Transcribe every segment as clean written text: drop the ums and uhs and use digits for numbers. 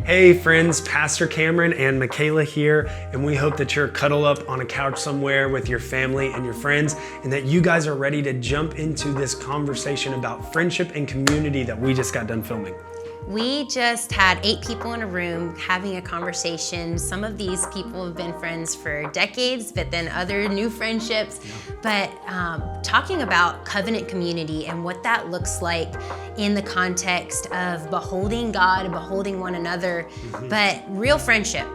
Hey friends, Pastor Cameron and Michaela here, and we hope that you're cuddled up on a couch somewhere with your family and your friends, and that you guys are ready to jump into this conversation about friendship and community that we just got done filming. We just had 8 people in a room having a conversation. Some of these people have been friends for decades, but then other new friendships. But talking about covenant community and what that looks like in the context of beholding God and beholding one another, but real friendship,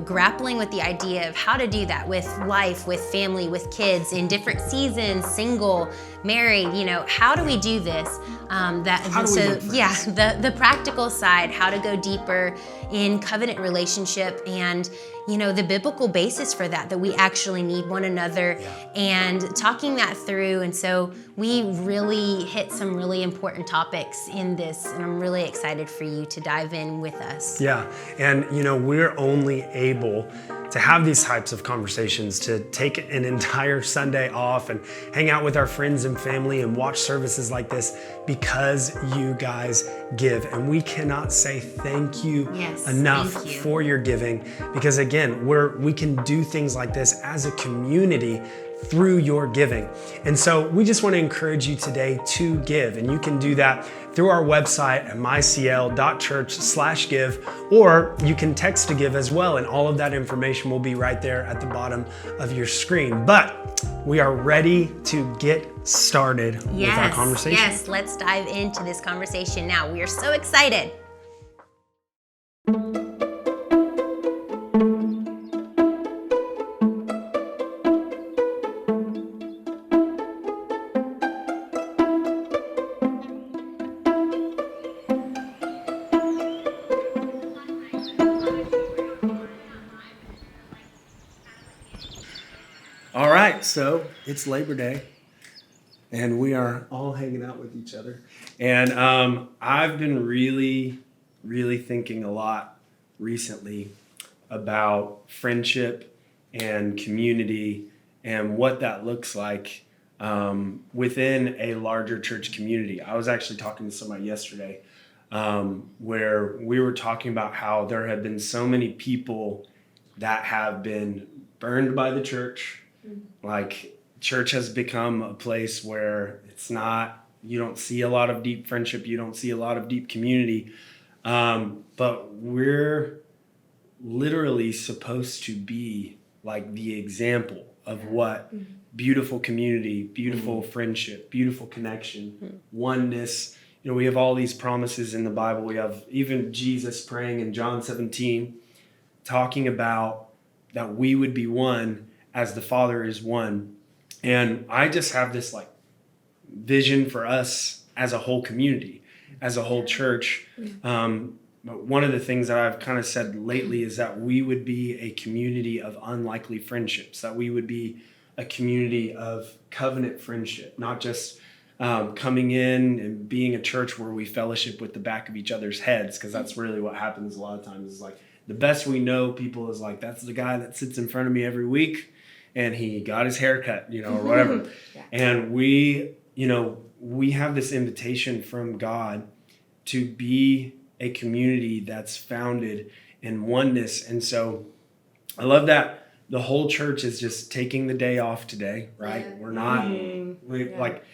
grappling with the idea of how to do that with life, with family, with kids in different seasons, single, married, how do we do this? The practical side, how to go deeper in covenant relationship and, the biblical basis for that we actually need one another and talking that through. And so we really hit some really important topics in this, and I'm really excited for you to dive in with us. Yeah, and we're only able to have these types of conversations, to take an entire Sunday off and hang out with our friends and family and watch services like this because you guys give. And we cannot say thank you enough for your giving, because again, we can do things like this as a community through your giving. And so we just want to encourage you today to give, and you can do that through our website at mycl.church/give, or you can text to give as well, and all of that information will be right there at the bottom of your screen. But we are ready to get started with our conversation. Yes, let's dive into this conversation now. We are so excited. All right, so it's Labor Day, and we are all hanging out with each other. And I've been really thinking a lot recently about friendship and community and what that looks like within a larger church community. I was actually talking to somebody yesterday where we were talking about how there have been so many people that have been burned by the church. Like, church has become a place where it's not, you don't see a lot of deep friendship. You don't see a lot of deep community. But we're literally supposed to be like the example of what beautiful community, beautiful friendship, beautiful connection, oneness. You know, we have all these promises in the Bible. We have even Jesus praying in John 17, talking about that we would be one as the Father is one. And I just have this like vision for us as a whole community, as a whole church. But one of the things that I've kind of said lately is that we would be a community of unlikely friendships, that we would be a community of covenant friendship, not just coming in and being a church where we fellowship with the back of each other's heads, because that's really what happens a lot of times. Is like the best we know people is like, that's the guy that sits in front of me every week and he got his hair cut, you know, or whatever. And we have this invitation from God to be a community that's founded in oneness. And so I love that the whole church is just taking the day off today, right? We're not like,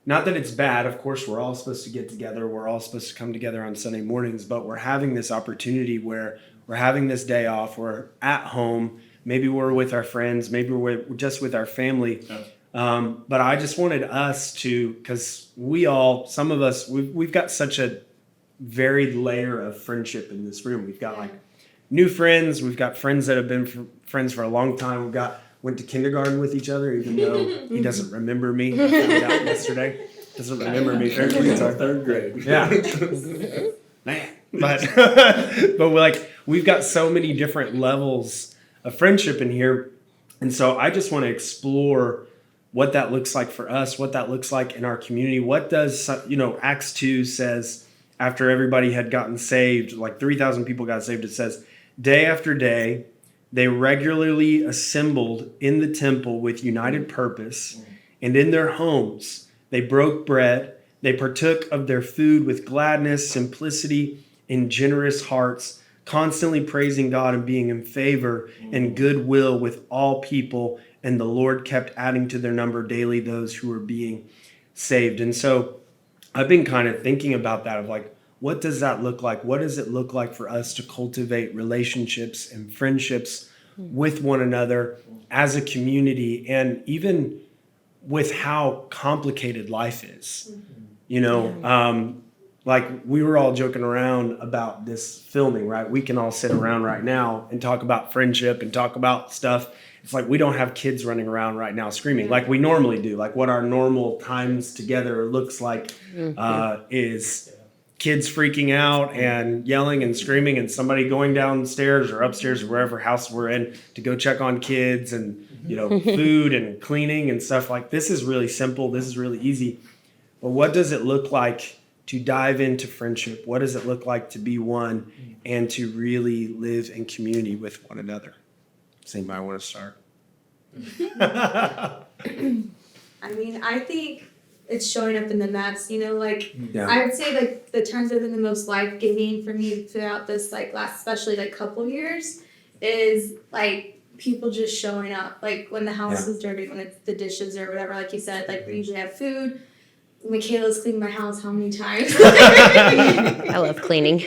not that it's bad. Of course, we're all supposed to get together. We're all supposed to come together on Sunday mornings, but we're having this opportunity where we're having this day off. We're at home. Maybe we're with our friends. Maybe we're just with our family. But I just wanted us to, because some of us, we've got such a varied layer of friendship in this room. We've got like new friends. We've got friends that have been friends for a long time. Went to kindergarten with each other, even though he doesn't remember me. I found out yesterday. Doesn't remember me. Apparently it's our third grade. Yeah. Man. But we've got so many different levels of friendship in here. And so I just want to explore what that looks like for us, what that looks like in our community. What does, Acts 2 says, after everybody had gotten saved, like 3,000 people got saved, it says, day after day, they regularly assembled in the temple with united purpose, and in their homes, they broke bread. They partook of their food with gladness, simplicity, and generous hearts, constantly praising God and being in favor and goodwill with all people. And the Lord kept adding to their number daily those who were being saved. And so I've been kind of thinking about that, of like, what does that look like? What does it look like for us to cultivate relationships and friendships with one another as a community, and even with how complicated life is? Like we were all joking around about this filming, right? We can all sit around right now and talk about friendship and talk about stuff. It's like we don't have kids running around right now screaming like we normally do. Like what our normal times together looks like is kids freaking out and yelling and screaming, and somebody going downstairs or upstairs or wherever house we're in to go check on kids, and food and cleaning and stuff. Like this is really simple. This is really easy. But what does it look like to dive into friendship? What does it look like to be one and to really live in community with one another? Does anybody want to start? I mean, I think it's showing up in the mess, I would say like the times that have been the most life-giving for me throughout this last, especially couple years, is like people just showing up. Like when the house is dirty, when it's the dishes or whatever, like you said, we usually have food. Michaela's cleaned my house how many times? I love cleaning.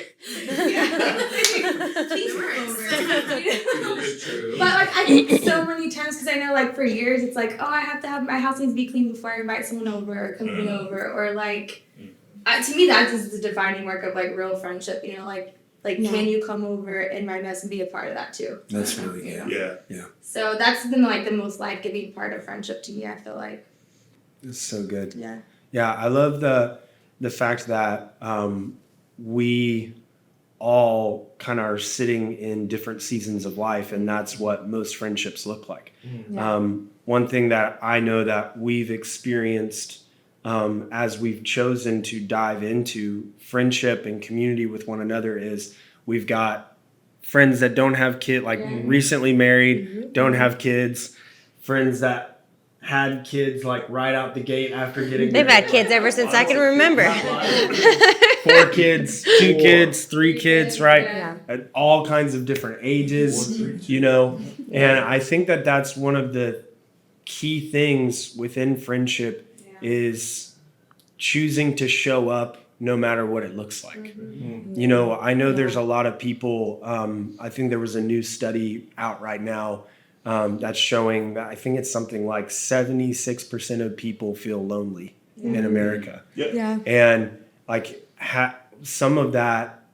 But I think so many times, because I know for years it's I have to have my house needs to be clean before I invite someone over or company over, or to me that is the defining work of real friendship. Can you come over in my mess and be a part of that too? That's really good. Yeah. So that's been the most life-giving part of friendship to me, I feel like. It's so good. Yeah. Yeah, I love the fact that we all kind of are sitting in different seasons of life, and that's what most friendships look like. One thing that I know that we've experienced as we've chosen to dive into friendship and community with one another is we've got friends that don't have kids, recently married, don't have kids, friends that had kids right out the gate after getting They've had kids ever since I can remember. 4 kids, 2 kids, 3 kids, right? Yeah. At all kinds of different ages, And I think that that's one of the key things within friendship is choosing to show up no matter what it looks like. You know, I know there's a lot of people, I think there was a new study out right now that's showing that I think it's something like 76% of people feel lonely in America. Yeah. And like some of that,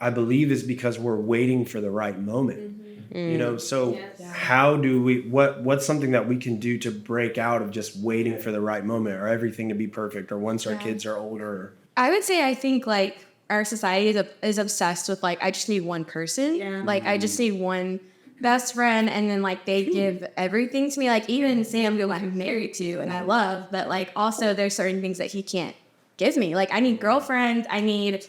I believe, is because we're waiting for the right moment. You know, so how do we, what's something that we can do to break out of just waiting for the right moment or everything to be perfect or once our kids are older? I would say I think like our society is obsessed with like I just need one person. Yeah. Like I just need one best friend, and then like they give everything to me. Like even Sam, who I'm married to and I love, but like also there's certain things that he can't give me. Like I need girlfriends. I need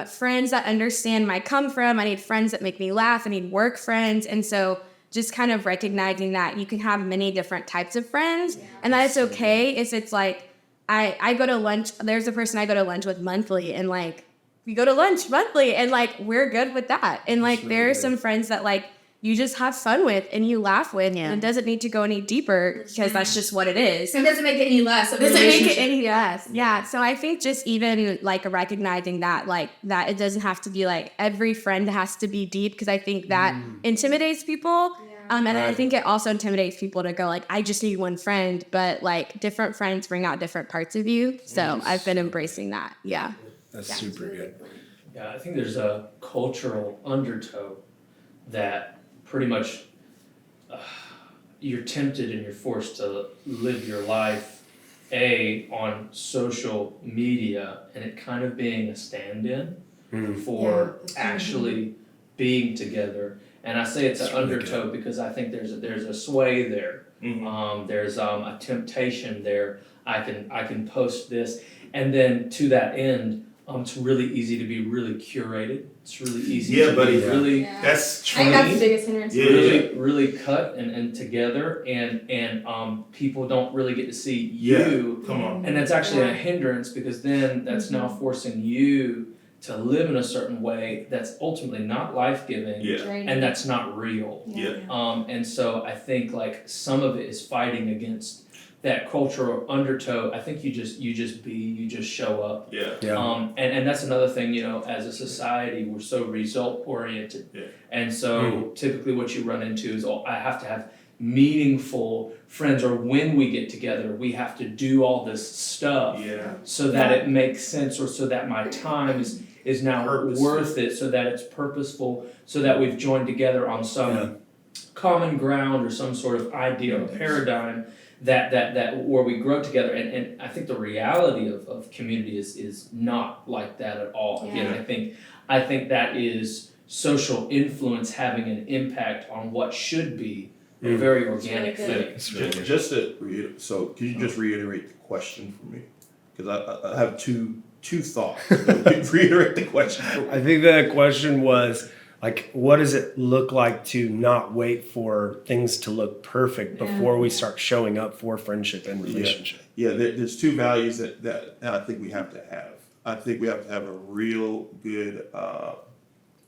friends that understand my come from. I need friends that make me laugh. I need work friends, and so just kind of recognizing that you can have many different types of friends, and that it's okay if it's like. I go to lunch, there's a person I go to lunch with monthly, and like we go to lunch monthly and like we're good with that. And like there are some friends that like you just have fun with and you laugh with, and it doesn't need to go any deeper because that's just what it is. It doesn't make it any less. It doesn't make it any less. Yeah. So I think just even like recognizing that, like that it doesn't have to be like every friend has to be deep, because I think that intimidates people. And I think it also intimidates people to go like, I just need one friend, but like different friends bring out different parts of you. So I've been embracing that. Yeah. That's super good. Yeah, I think there's a cultural undertow that pretty much you're tempted and you're forced to live your life on social media, and it kind of being a stand-in for actually being together. And I say it's an undertow because I think there's a sway there. There's a temptation there. I can post this, and then to that end, it's really easy to be really curated. It's really easy to be really That's trained. I think that's the biggest hindrance. Really cut and together, and people don't really get to see you. Come on. And that's actually a hindrance, because then that's now forcing you to live in a certain way that's ultimately not life-giving, and that's not real. And so I think like some of it is fighting against that cultural undertow. I think you just show up. And that's another thing, you know, as a society, we're so result oriented. And so typically what you run into is, I have to have meaningful friends, or when we get together, we have to do all this stuff so that it makes sense, or so that my time is now worth it, so that it's purposeful, so that we've joined together on some common ground or some sort of idea or paradigm that where we grow together. And I think the reality of community is not like that at all. Again, I think that is social influence having an impact on what should be a very organic thing. Just to reiterate, so can you just reiterate the question for me? Because I have two thoughts. Reiterate the question for me. I think the question was, like, what does it look like to not wait for things to look perfect before we start showing up for friendship and relationship? There's two values that I think we have to have. I think we have to have a real good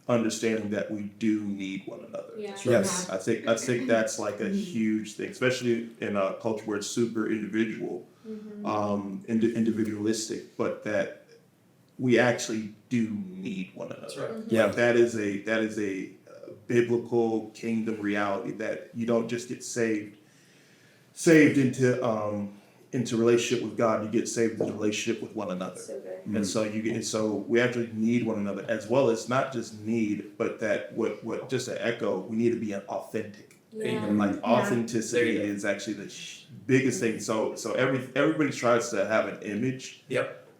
understanding that we do need one another. Yes. I think that's like a huge thing, especially in a culture where it's super individual, individualistic, but that we actually do need one another. That's right. Yeah. That is a biblical kingdom reality, that you don't just get saved into relationship with God. You get saved into relationship with one another. So good. And so we actually need one another, as well as not just need, but that what just to echo, we need to be authentic. And like authenticity is actually the biggest thing. So everybody tries to have an image.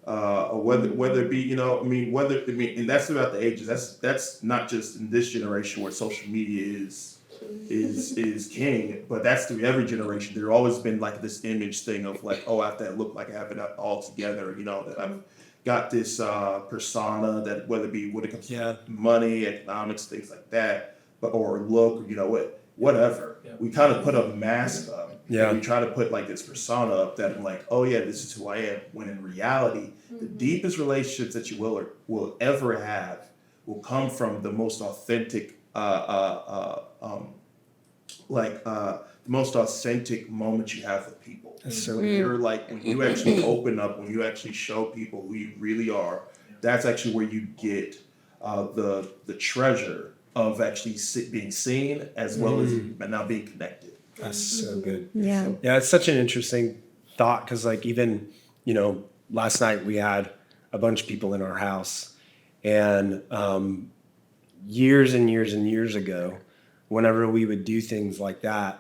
Whether it be, and that's throughout the ages. That's not just in this generation where social media is king, but that's through every generation. There's always been like this image thing of like, I have to look like I have it all together, that I've got this persona, that whether it be when it comes to money, economics, things like that, or look, whatever. We kind of put a mask up. We try to put like this persona up that I'm like, oh yeah, this is who I am. When in reality, the deepest relationships that you will ever have will come from the most authentic, the most authentic moments you have with people. So When you're like, when you actually open up, when you actually show people who you really are, that's actually where you get the treasure of actually being seen as well as now being connected. that's so good. Yeah. Yeah, it's such an interesting thought because, like, even, last night we had a bunch of people in our house, and years and years and years ago, whenever we would do things like that,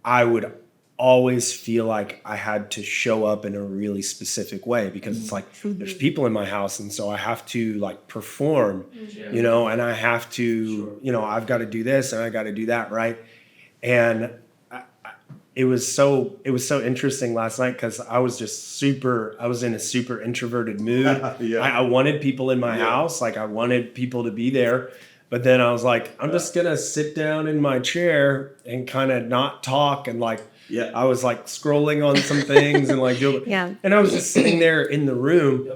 I would always feel like I had to show up in a really specific way because it's like there's people in my house, and so I have to like perform, and I have to, I've got to do this and I got to do that, right? And it was so interesting last night because I was in a super introverted mood. I wanted people in my house, like I wanted people to be there. But then I was like, I'm just going to sit down in my chair and kind of not talk. And like, I was like scrolling on some things and like, and I was just sitting there in the room.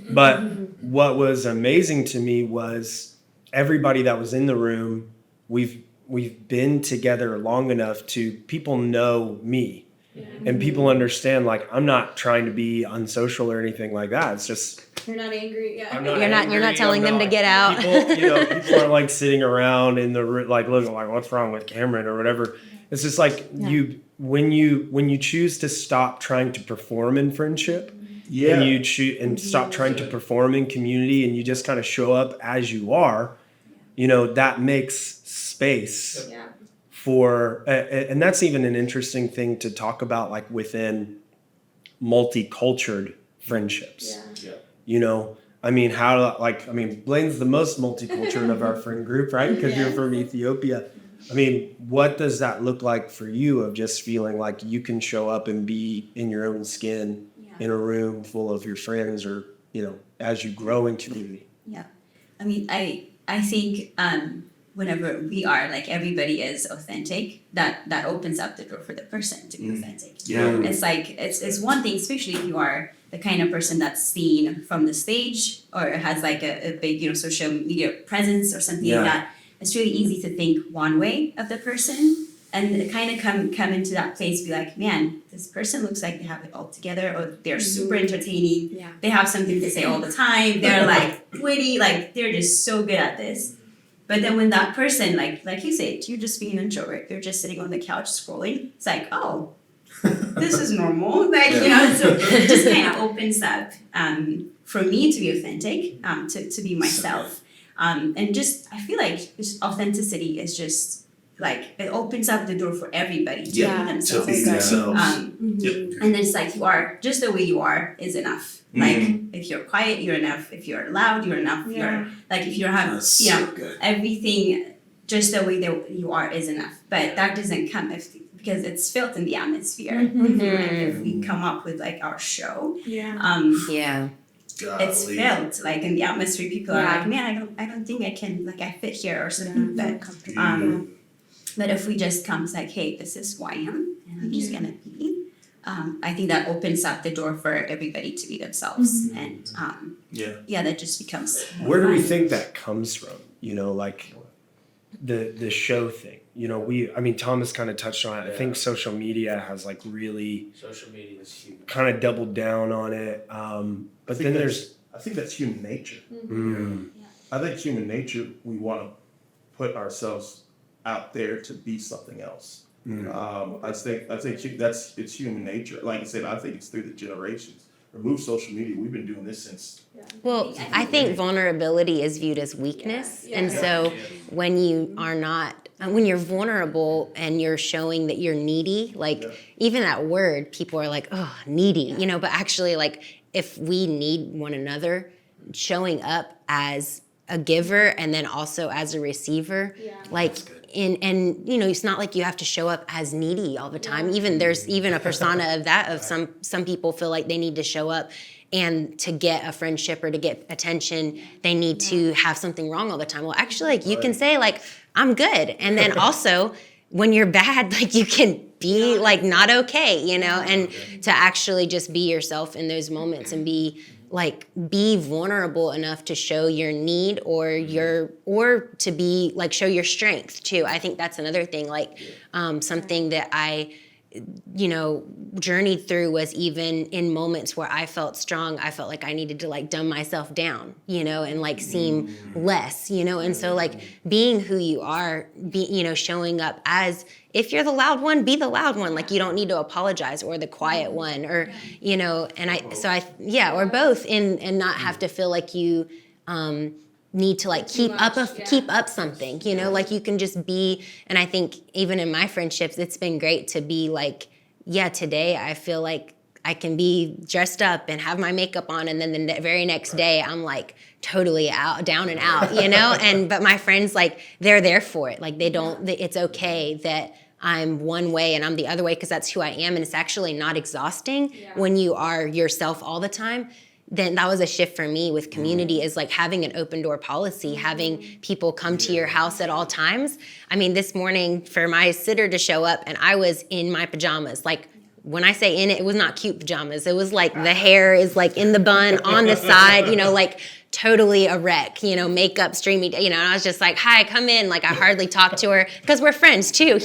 But what was amazing to me was everybody that was in the room, we've been together long enough to people know me and people understand, like, I'm not trying to be unsocial or anything like that. It's just, You're not angry. Yeah. You're not telling them to get out. People aren't like sitting around in the room, like looking like, what's wrong with Cameron or whatever. It's just like when you choose to stop trying to perform in friendship, and you choose and stop trying to perform in community, and you just kind of show up as you are, that makes space for, and that's even an interesting thing to talk about, like within multicultural friendships. Blaine's the most multicultural of our friend group, right? Because you're from Ethiopia. I mean, what does that look like for you of just feeling like you can show up and be in your own skin in a room full of your friends, or, as you grow in community? Yeah. I mean, I think whenever we are, like, everybody is authentic, that opens up the door for the person to be authentic. It's like, it's one thing, especially if you are the kind of person that's seen from the stage or has like a big, social media presence or something like that. It's really easy to think one way of the person and kind of come into that place, be like, man, this person looks like they have it all together, or they're super entertaining. They have something to say all the time. They're like witty, like they're just so good at this. But then when that person, like you said, you're just being an introvert, they're just sitting on the couch scrolling. It's like, oh, this is normal. Like, so it just kind of opens up for me to be authentic, to be myself. And just, I feel like just authenticity is just like, it opens up the door for everybody to be themselves. And then it's like, you are just the way you are is enough. Like, if you're quiet, you're enough. If you're loud, you're enough. You're like, if you're having, everything just the way that you are is enough. But that doesn't come because it's felt in the atmosphere. If we come up with like our show, it's felt like in the atmosphere. People are like, man, I don't think I can, like, I fit here or something. But if we just come like, hey, this is who I am, and I'm just gonna be. I think that opens up the door for everybody to be themselves, and that just becomes. Where do we think that comes from? Like the show thing. Thomas kind of touched on it. I think social media has like really. Social media is huge. Kind of doubled down on it. But then I think that's human nature. I think human nature, we want to put ourselves out there to be something else. I think it's human nature. Like I said, I think it's through the generations. Remove social media. We've been doing this since. Well, I think vulnerability is viewed as weakness. And so when you are not, when you're vulnerable and you're showing that you're needy, like even that word, people are like, oh, needy, but actually, like, if we need one another, showing up as a giver and then also as a receiver, like, it's not like you have to show up as needy all the time. Even there's even a persona of that, of some people feel like they need to show up, and to get a friendship or to get attention, they need to have something wrong all the time. Well, actually, like, you can say, like, I'm good. And then also, when you're bad, like, you can be like not okay, and to actually just be yourself in those moments and be vulnerable enough to show your need or to be like, show your strength too. I think that's another thing, like, something that I journeyed through was even in moments where I felt strong, I felt like I needed to like dumb myself down, and like seem less, and so like being who you are, showing up as, if you're the loud one, be the loud one. Like you don't need to apologize, or the quiet one, or, or both, and not have to feel like you, need to like keep up something, like you can just be. And I think even in my friendships, it's been great to be like, today I feel like I can be dressed up and have my makeup on, and then the very next day I'm like totally down and out, but my friends, like, they're there for it. Like it's okay that I'm one way and I'm the other way, because that's who I am. And it's actually not exhausting when you are yourself all the time. Then that was a shift for me with community, is like having an open door policy, having people come to your house at all times. I mean, this morning for my sitter to show up, and I was in my pajamas. Like, when I say in it was not cute pajamas. It was like the hair is like in the bun on the side, like totally a wreck, makeup streaming, and I was just like, hi, come in. Like, I hardly talked to her because we're friends too,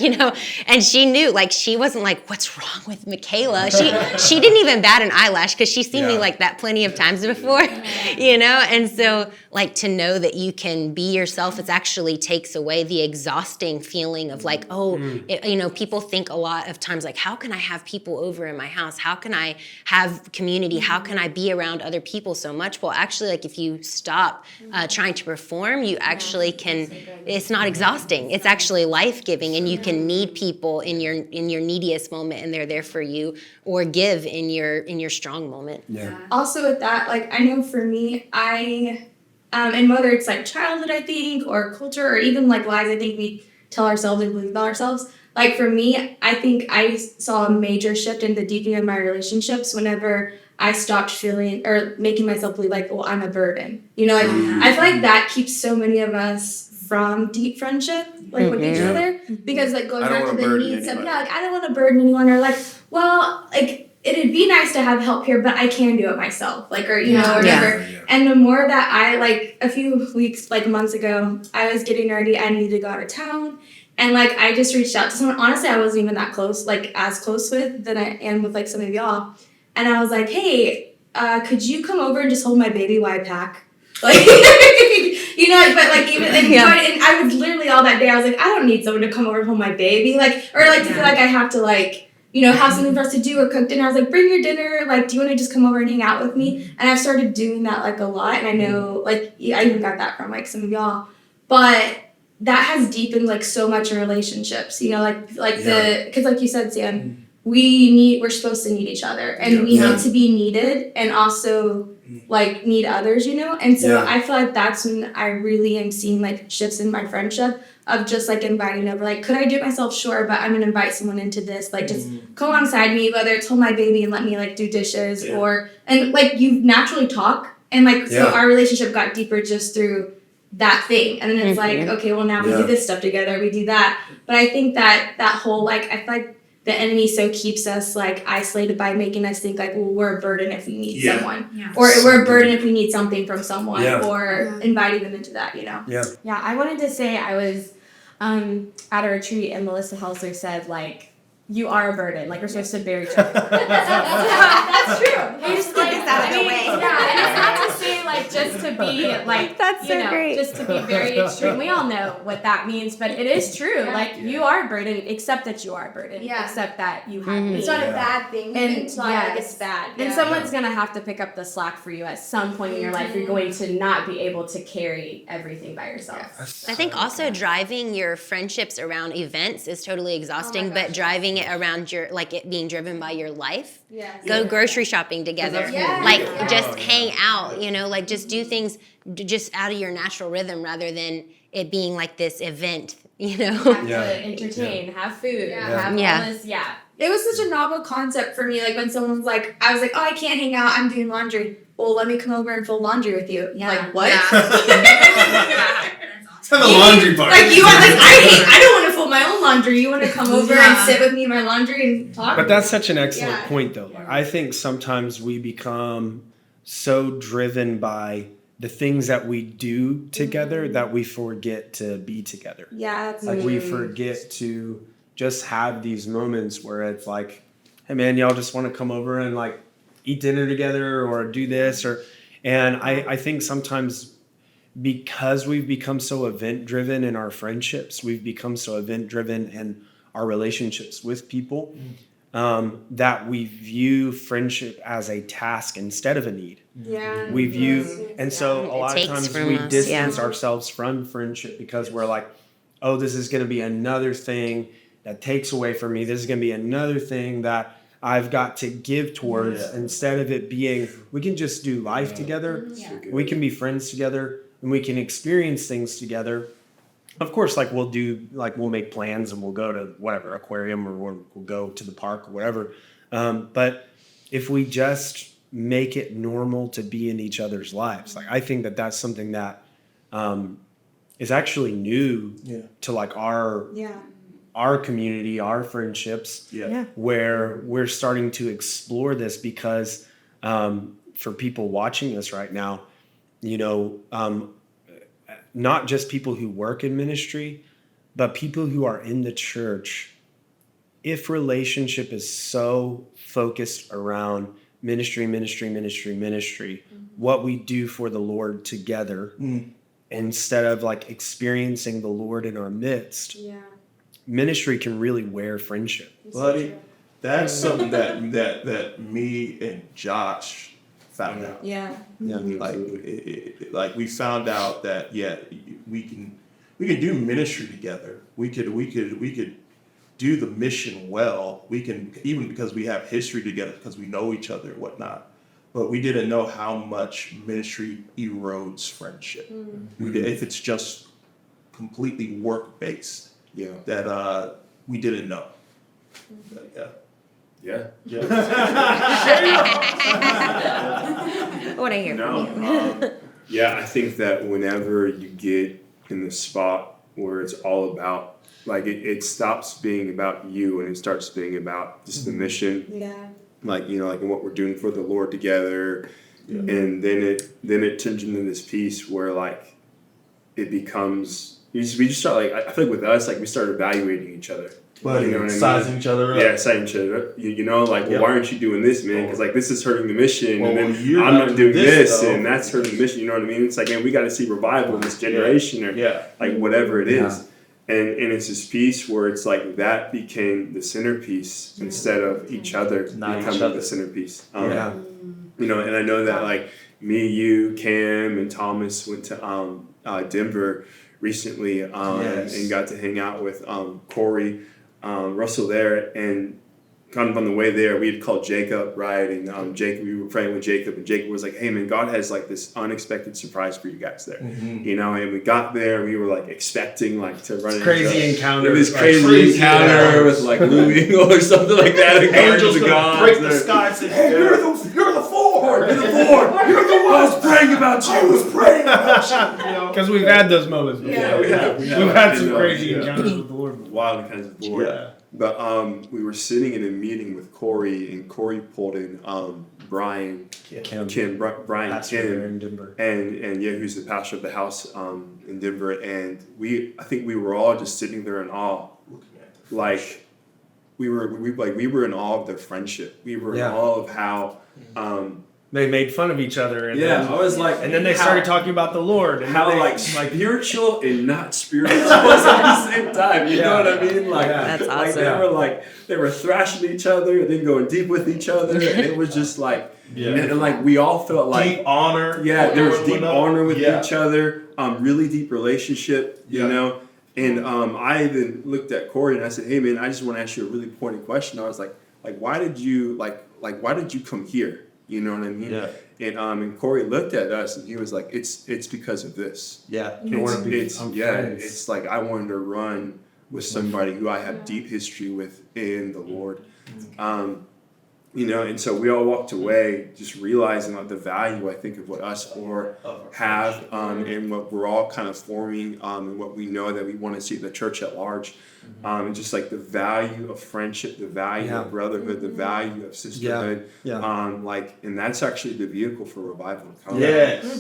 and she knew, like, she wasn't like, what's wrong with Michaela? She didn't even bat an eyelash, because she's seen me like that plenty of times before, and so like to know that you can be yourself, it actually takes away the exhausting feeling of like, people think a lot of times like, how can I have people over in my house? How can I have community? How can I be around other people so much? Well, actually, like, if you stop trying to perform, you actually can, it's not exhausting. It's actually life-giving, and you can need people in your neediest moment, and they're there for you, or give in your strong moment. Yeah. Also with that, like, I know for me, and whether it's like childhood, I think, or culture, or even like lies I think we tell ourselves and believe about ourselves. Like, for me, I think I saw a major shift in the deepening of my relationships whenever I stopped feeling or making myself believe like, well, I'm a burden. I feel like that keeps so many of us from deep friendship, like with each other, because like going back to the needs of, like, I don't want to burden anyone, or like, well, like, it'd be nice to have help here, but I can do it myself, like, or, or whatever. Yeah. And the more that I, like, a few weeks, like months ago, I was getting ready, I needed to go out of town. And like, I just reached out to someone, honestly, I wasn't even that close, like as close with than I am with like some of y'all. And I was like, hey, could you come over and just hold my baby while I pack? Like, but like even, and I was literally all that day, I was like, I don't need someone to come over and hold my baby. Like, or like to feel like I have to like, have something for us to do or cook dinner. I was like, bring your dinner. Like, do you want to just come over and hang out with me? And I've started doing that like a lot. And I know like, I even got that from like some of y'all, but that has deepened like so much in relationships, because like you said, Sam, we're supposed to need each other, and we need to be needed, and also like need others, and so I feel like that's when I really am seeing like shifts in my friendship of just like inviting over, like, could I do it myself? Sure, but I'm gonna invite someone into this, like just come alongside me, whether it's hold my baby and let me like do dishes, and like you naturally talk, and like so our relationship got deeper just through that thing, and then it's like, okay, well now we do this stuff together, we do that. But I think that whole like, I feel like the enemy so keeps us like isolated by making us think like, well, we're a burden if we need someone, or we're a burden if we need something from someone, or inviting them into that, I wanted to say I was at a retreat, and Melissa Helser said like, you are a burden. Like, we're supposed to bear each other. That's true. You just like that in a way. Yeah, and it's not to say like just to be like, that's so great. Just to be very extreme. We all know what that means, but it is true. Like, you are a burden, except that you are a burden. Yeah. Except that you have me. It's not a bad thing. And it's not like it's bad. And someone's gonna have to pick up the slack for you at some point in your life. You're going to not be able to carry everything by yourself. I think also driving your friendships around events is totally exhausting, but driving it around your, like, it being driven by your life. Go grocery shopping together. Like, just hang out, like, just do things just out of your natural rhythm, rather than it being like this event, Have to entertain, have food, have all this, It was such a novel concept for me, like when someone's like, I was like, oh, I can't hang out, I'm doing laundry. Well, let me come over and fold laundry with you. Like, what? It's not the laundry part. Like, you want, like, I don't want to fold my own laundry. You want to come over and sit with me in my laundry and talk? But that's such an excellent point, though. Like, I think sometimes we become so driven by the things that we do together that we forget to be together. Yeah. Like, we forget to just have these moments where it's like, hey man, y'all just want to come over and like eat dinner together or do this and I think sometimes because we've become so event driven in our friendships, we've become so event driven in our relationships with people, that we view friendship as a task instead of a need. Yeah. We view, and so a lot of takes times from we us, distance yeah. ourselves from friendship because we're like, oh, this is going to be another thing that takes away from me. This is going to be another thing that I've got to give towards, instead of it being, we can just do life together. We can be friends together and we can experience things together. Of course, like we'll make plans and we'll go to whatever aquarium or we'll go to the park or whatever. But if we just make it normal to be in each other's lives, like I think that that's something that is actually new to like our community, our friendships, where we're starting to explore this because for people watching this right now, not just people who work in ministry, but people who are in the church. If relationship is so focused around ministry, what we do for the Lord together, instead of like experiencing the Lord in our midst, ministry can really wear friendship. Buddy, that's something that me and Josh found out. Like we found out that we can do ministry together. We could do the mission well. We can, even because we have history together, because we know each other and whatnot. But we didn't know how much ministry erodes friendship. If it's just completely work based, that we didn't know. But, What I hear from you. I think that whenever you get in the spot where it's all about, like it stops being about you and it starts being about just the mission. Like what we're doing for the Lord together. And then it turns into this piece where like it becomes, we just start like, I feel like with us, like we start evaluating each other. But You know what I mean? sizing each other up. Yeah, sizing each other up. Well, why aren't you doing this, man? Because like this is hurting the mission, Well, and then you're I'm not doing this, though. and that's hurting the mission. You know what I mean? It's like, man, we got to see revival in this generation, or like whatever it is. And it's this piece where it's like that became the centerpiece instead of each other Not each becoming other. the centerpiece. And I know that like me, you, Cam, and Thomas went to Denver recently and got to hang out with Corey. Russell there, and kind of on the way there, we had called Jacob, right? And Jacob, we were praying with Jacob, and Jacob was like, "Hey, man, God has like this unexpected surprise for you guys there." And we got there, we were like expecting like to run Crazy encounter. this crazy encounter with like Louis or something like that. And Angels of gonna God break the sky and say, "Hey, you're the four. You're the one. I was praying about you. I was praying about you." Because we've had those moments before. Yeah, we have. We've had some crazy encounters with the Lord. Wild encounters with the Lord. Yeah. But we were sitting in a meeting with Corey, and Corey pulled in Brian Kim, Brian Kim, in Denver. and who's the pastor of the house in Denver, and I think we were all just sitting there in awe, like we were in awe of their friendship. We were in awe of how. They made fun of each other. And I was like, and then they started talking about the Lord. And how like spiritual and not spiritual was at the same time. You know what I mean? Like, That's like awesome. they were thrashing each other and then going deep with each other. And it was just like, and like we all felt like Deep honor. Yeah, there was deep honor with Yeah. each other. Really deep relationship. You know. And I even looked at Corey and I said, "Hey man, I just want to ask you a really pointed question." I was like why did you why did you come here? You know what I mean? Yeah. And Corey looked at us and he was like, "It's because of this. It's like I wanted to run with somebody who I have deep history with in the Lord." And so we all walked away just realizing like the value, I think, of what us four have and what we're all kind of forming and what we know that we want to see the church at large. And just like the value of friendship, the value of brotherhood, the value of sisterhood. And that's actually the vehicle for revival.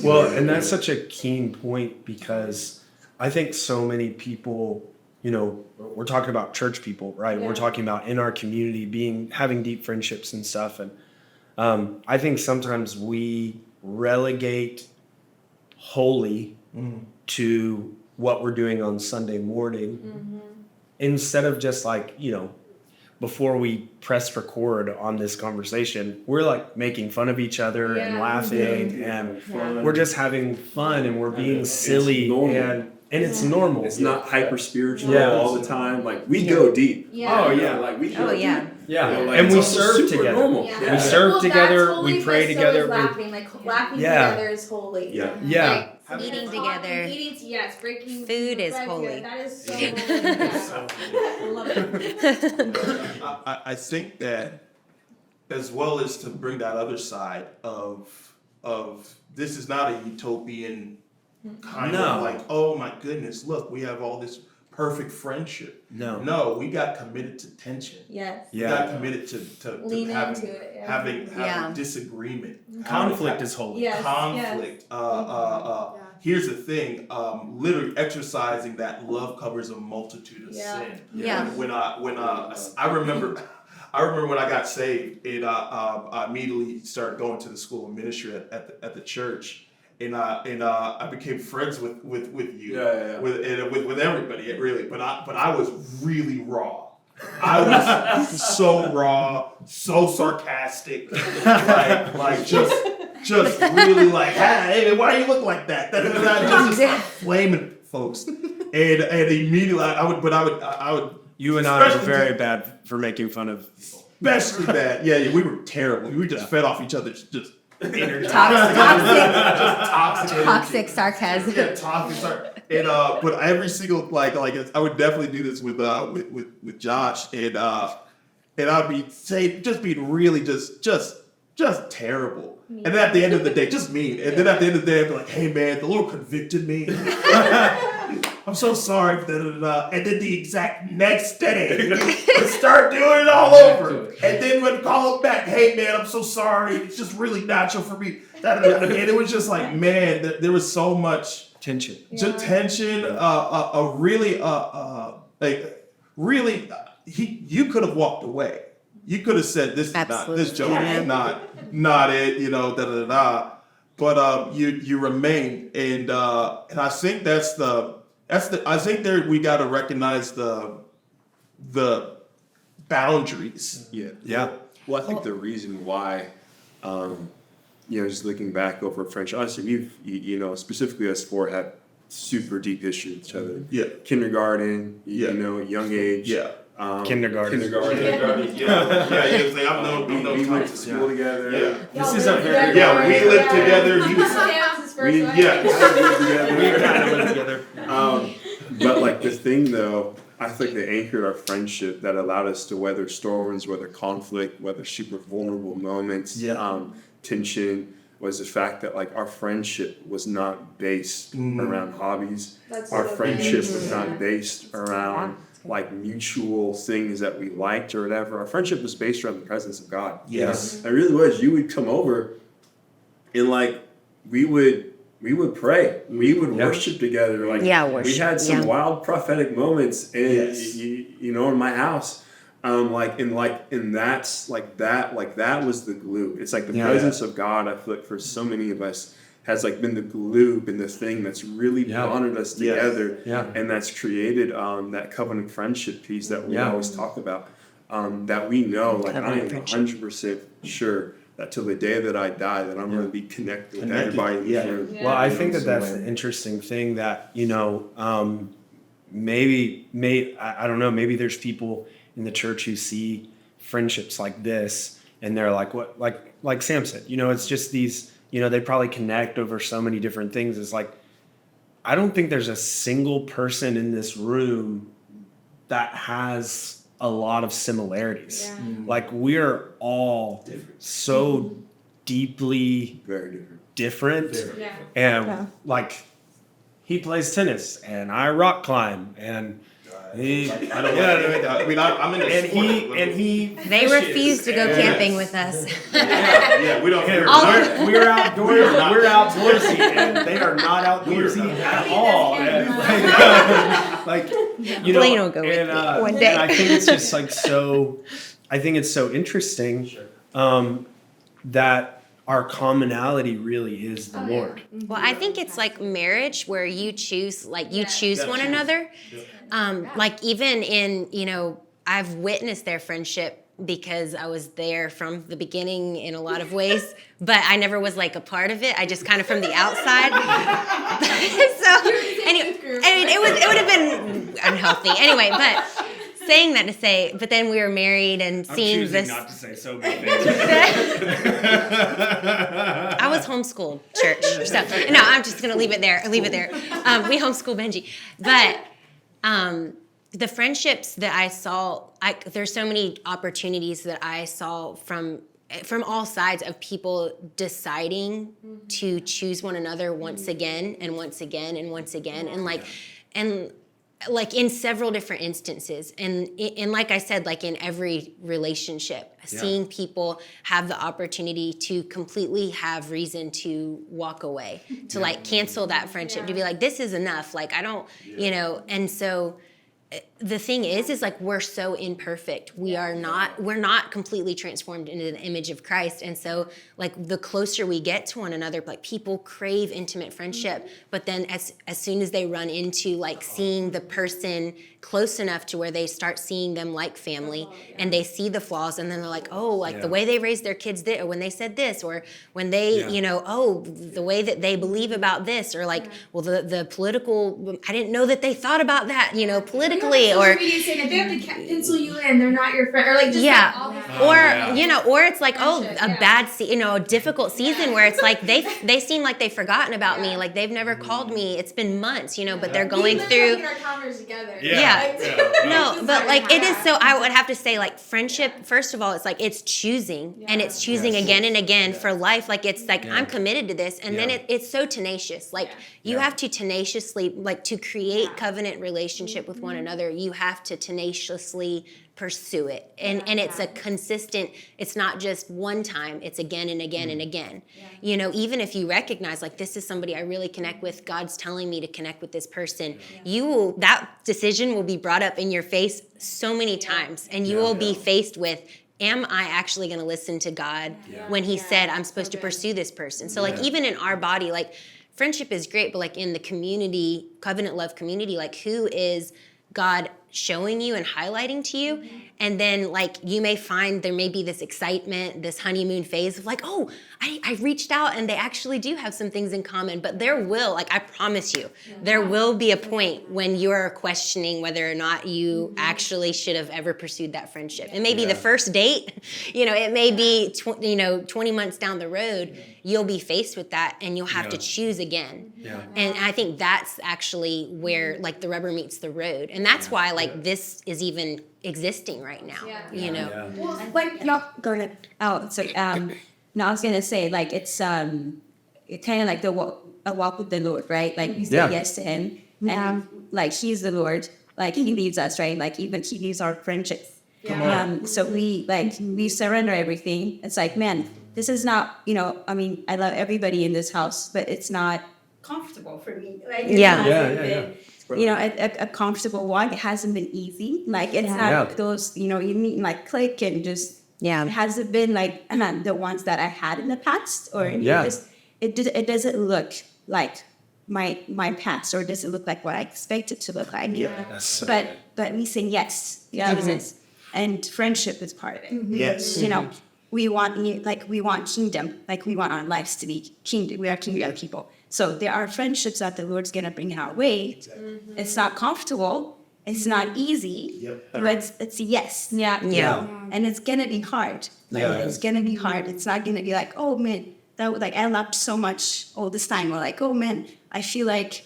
Well, and that's such a keen point because I think so many people we're talking about church people, right? We're talking about in our community having deep friendships and stuff. And I think sometimes we relegate holy to what we're doing on Sunday morning instead of just like, before we press record on this conversation, we're like making fun of each other and laughing and we're just having fun and we're being silly and it's normal. It's not hyper spiritual all the time. Like we go deep. Yeah. Oh yeah. Like we go deep. Yeah. Like, And we it's also serve super together. normal. Yeah. We serve together, That's holy, we pray but so together. is laughing. Like laughing Yeah. together is holy. Yeah. Yeah. Like, Eating talking, together. Yes, breaking Food is bread holy. together. That is so holy. Yeah. Love it. I think that as well as to bring that other side of this is not a utopian kind of like, oh my goodness, look, we have all this perfect friendship. No, we got committed to tension. Yes. We got committed to Lean having into it. Yeah. having disagreement. Conflict is holy. Yes. Conflict. Here's the thing. Literally exercising that love covers a multitude of sin. Yeah. When I remember when I got saved, I immediately started going to the school of ministry at the church, and I became friends with you, with everybody, really. But I was really raw. I was so raw, so sarcastic, like just really like, hey, why do you look like that? Just flaming folks, and immediately I would. You and I are very bad for making fun of people. Especially bad. Yeah, we were terrible. We just fed off each other's just energy. Toxic sarcasm. Yeah, toxic. And but every single like I would definitely do this with Josh, and I'd be just being really just terrible. And then at the end of the day, just mean. And then at the end of the day, I'd be like, hey man, the Lord convicted me. I'm so sorry. And then the exact next day, I'd start doing it all over. And then would call him back, hey man, I'm so sorry. It's just really natural for me. And it was just like, man, there was so much Tension. just tension. You could have walked away. You could have said, this joke is not it, But you remain, and I think I think there we got to recognize the boundaries. Yeah. Well, I think the reason why, just looking back over French, honestly, specifically us four had super deep history with each other. Yeah. Kindergarten, young age. Yeah. Kindergarten. Yeah. I'm We went to school together. Yeah. This is a very We lived together. He was. We Yeah. We kind of live together. But like the thing though, I think that anchored our friendship, that allowed us to weather storms, weather conflict, weather super vulnerable moments, tension, was the fact that like our friendship was not based around hobbies. Our friendship was not based around like mutual things that we liked or whatever. Our friendship was based around the presence of God. Yes. It really was. You would come over and like we would pray. We would worship together. Like worship. we had some wild prophetic moments in in my house. And that's like that was the glue. It's like the presence of God, I feel like for so many of us has like been the glue, been the thing that's really bonded us together. And that's created that covenant friendship piece that we always talk about. That we know, like I am 100% sure that till the day that I die, that I'm going to be connected with everybody in this room. Well, I think that's the interesting thing that, maybe I don't know, maybe there's people in the church who see friendships like this and they're like, what, like Sam said, it's just these, they probably connect over so many different things. It's like, I don't think there's a single person in this room that has a lot of similarities. Like we're all so deeply Very different. And like he plays tennis and I rock climb and He, I don't I mean, I'm in the and sport, he but- and he. They fishes, refuse to go and- camping with us. Yeah, we don't. We're outdoorsy. We're outdoorsy, and they are not outdoorsy at all. And, like, you know, Blaine will go with and, me one day. And I think it's just like so. I think it's so interesting that our commonality really is the Lord. Well, I think it's like marriage where you choose, choose one another. Like even in, I've witnessed their friendship because I was there from the beginning in a lot of ways, but I never was like a part of it. I just kind of from the outside. So anyway, I mean, it would have been unhealthy anyway, but saying that to say, but then we were married and seeing this. Not to say so many things. I was homeschooled church, so no, I'm just gonna leave it there. We homeschool Benji, but the friendships that I saw, there's so many opportunities that I saw from all sides of people deciding to choose one another once again and once again and once again, and like in several different instances, and like I said, like in every relationship, seeing people have the opportunity to completely have reason to walk away, to like cancel that friendship, to be like, this is enough, like I don't, and so the thing is like we're so imperfect. We're not completely transformed into the image of Christ. And so like the closer we get to one another, like people crave intimate friendship, but then as soon as they run into like seeing the person close enough to where they start seeing them like family and they see the flaws, and then they're like, oh, like the way they raised their kids or when they said this, or when they, the way that they believe about this, or like, well, the political, I didn't know that they thought about that, politically, or saying if they have to pencil you in, they're not your friend, or like just like all these or it's like, a bad a difficult season where it's like they seem like they've forgotten about me, like they've never called me, it's been months, but they're going through. Our calendars together. No, but like it is, so I would have to say like friendship, first of all, it's like it's choosing, and it's choosing again and again for life. Like it's like I'm committed to this, and then it's so tenacious. Like you have to tenaciously, like to create covenant relationship with one another, you have to tenaciously pursue it, and it's a consistent, it's not just one time, it's again and again and again. Even if you recognize like this is somebody I really connect with, God's telling me to connect with this person, that decision will be brought up in your face so many times, and you will be faced with, am I actually going to listen to God when he said I'm supposed to pursue this person? So like even in our body, like friendship is great, but like in the community, covenant love community, like who is God showing you and highlighting to you? And then like you may find there may be this excitement, this honeymoon phase of like, oh, I reached out and they actually do have some things in common, but there will, like I promise you, there will be a point when you're questioning whether or not you actually should have ever pursued that friendship. It may be the first date, it may be 20 months down the road, you'll be faced with that and you'll have to choose again. And I think that's actually where like the rubber meets the road. And that's why like this is even existing right now, Well, like not going out. So no, I was gonna say like it's kind of like a walk with the Lord, right? Like we say yes to him, and like he's the Lord, like he leads us, right? Like even he leads our friendships. So we surrender everything. It's like, man, this is not, I mean, I love everybody in this house, but it's not comfortable for me. Like it hasn't been, a comfortable walk. It hasn't been easy. Like it's not those, you meet like click and just. It hasn't been like the ones that I had in the past, or it doesn't look like my past, or it doesn't look like what I expect it to look like. But we say yes, Jesus, and friendship is part of it. Yes. We want kingdom, like we want our lives to be kingdom. We are kingdom people. So there are friendships that the Lord's gonna bring our way. It's not comfortable. It's not easy, but it's a yes. And it's gonna be hard. It's gonna be hard. It's not gonna be like, oh man, that like I laughed so much all this time. Or like, oh man, I feel like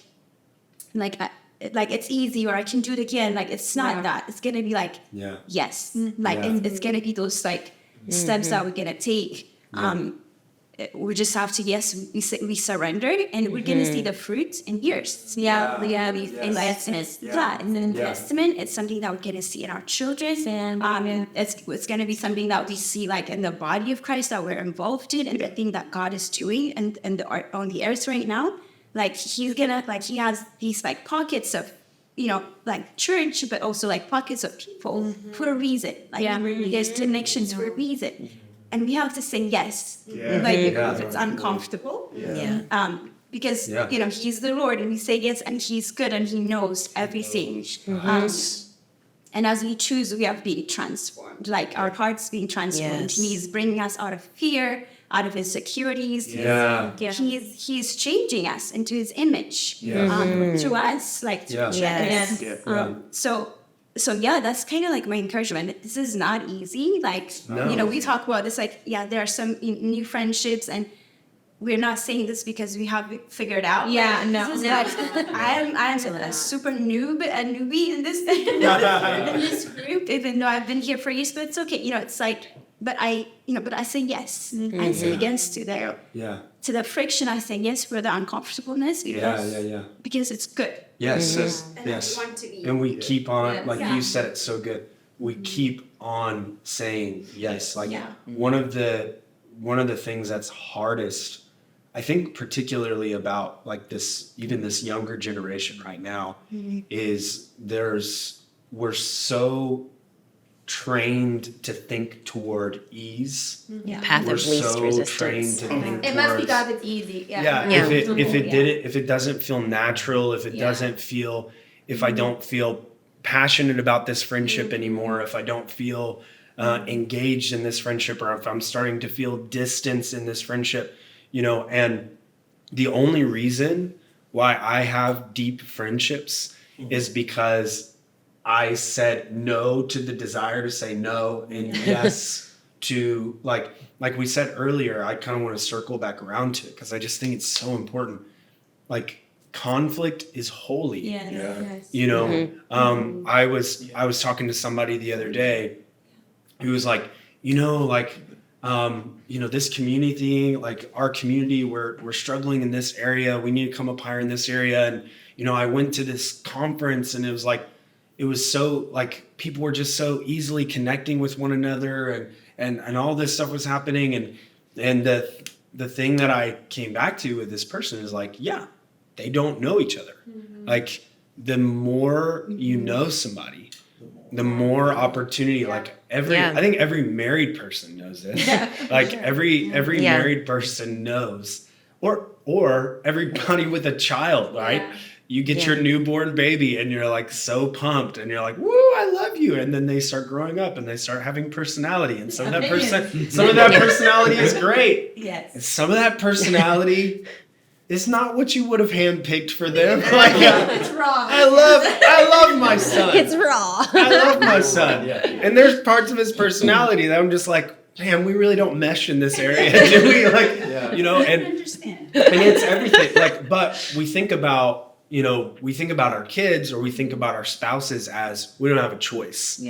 it's easy, or I can do it again. Like it's not that. It's gonna be like yes. Like it's gonna be those like steps that we're gonna take. we just have to, we surrender, and we're gonna see the fruit in years. Investment, and then investment, it's something that we're gonna see in our children, and it's gonna be something that we see like in the body of Christ that we're involved in, and the thing that God is doing and on the earth right now. Like he's gonna, like he has these like pockets of, like church, but also like pockets of people for a reason. Like there's connections for a reason. And we have to say yes, because it's uncomfortable. Because he's the Lord, and we say yes, and he's good, and he knows everything. And as we choose, we are being transformed. Like our hearts being transformed. Yes. He's bringing us out of fear, out of insecurities. He's changing us into his image through us, like through So that's kind of like my encouragement. This is not easy. Like, we talk about this, like, there are some new friendships, and we're not saying this because we have it figured out. I'm a super newbie in this group, even though I've been here for years, but it's okay. It's like, but I say yes. I say yes to the friction. I say yes for the uncomfortableness. Because it's good. Yes. And we keep on, like you said it so good. We keep on saying yes. Like one of the things that's hardest, I think, particularly about like this younger generation right now, is we're so trained to think toward ease. Path We're of least so resistance. trained to think It must be towards, God that's easy. if it doesn't feel natural, if it doesn't feel, if I don't feel passionate about this friendship anymore, if I don't feel engaged in this friendship, or if I'm starting to feel distance in this friendship, and the only reason why I have deep friendships is because I said no to the desire to say no and yes to, like we said earlier, I kind of want to circle back around to it because I just think it's so important. Like, conflict is holy. I was talking to somebody the other day who was like, this community, like our community, we're struggling in this area. We need to come up higher in this area. And, I went to this conference, and it was so, like, people were just so easily connecting with one another, and all this stuff was happening. And the thing that I came back to with this person is like, they don't know each other. Like, the more you know somebody, the more opportunity, like I think every married person knows this. Like every married person knows, or everybody with a child, right? You get your newborn baby, and you're like so pumped, and you're like, "Woo, I love you!" And then they start growing up, and they start having personality, and some of that personality is great. Yes. And some of that personality is not what you would have handpicked for them. Like, It's wrong. I love my son. It's raw. I love my son. And there's parts of his personality that I'm just like, man, we really don't mesh in this area, do we? Like, and it's everything. Like, but we think about our kids, or we think about our spouses as we don't have a choice.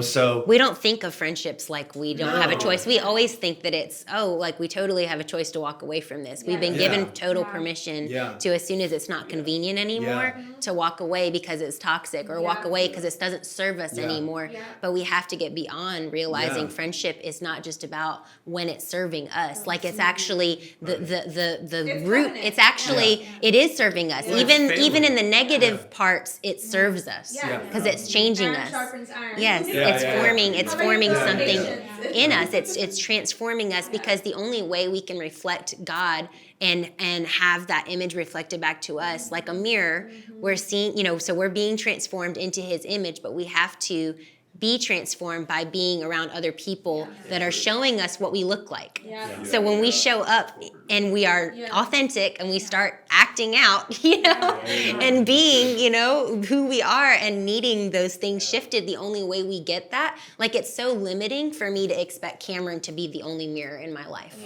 So we don't think of friendships like we don't have a choice. We always think that it's, like we totally have a choice to walk away from this. We've been given total permission to, as soon as it's not convenient anymore, to walk away because it's toxic, or walk away because it doesn't serve us anymore. But we have to get beyond realizing friendship is not just about when it's serving us. Like, it's actually the root. It's actually, it is serving us. Even in the negative parts, it serves us because it's changing us. Yes, it's forming something in us. It's transforming us, because the only way we can reflect God and have that image reflected back to us, like a mirror, we're seeing, so we're being transformed into his image, but we have to be transformed by being around other people that are showing us what we look like. So when we show up and we are authentic, and we start acting out, and being, who we are, and needing those things shifted, the only way we get that, like, it's so limiting for me to expect Cameron to be the only mirror in my life.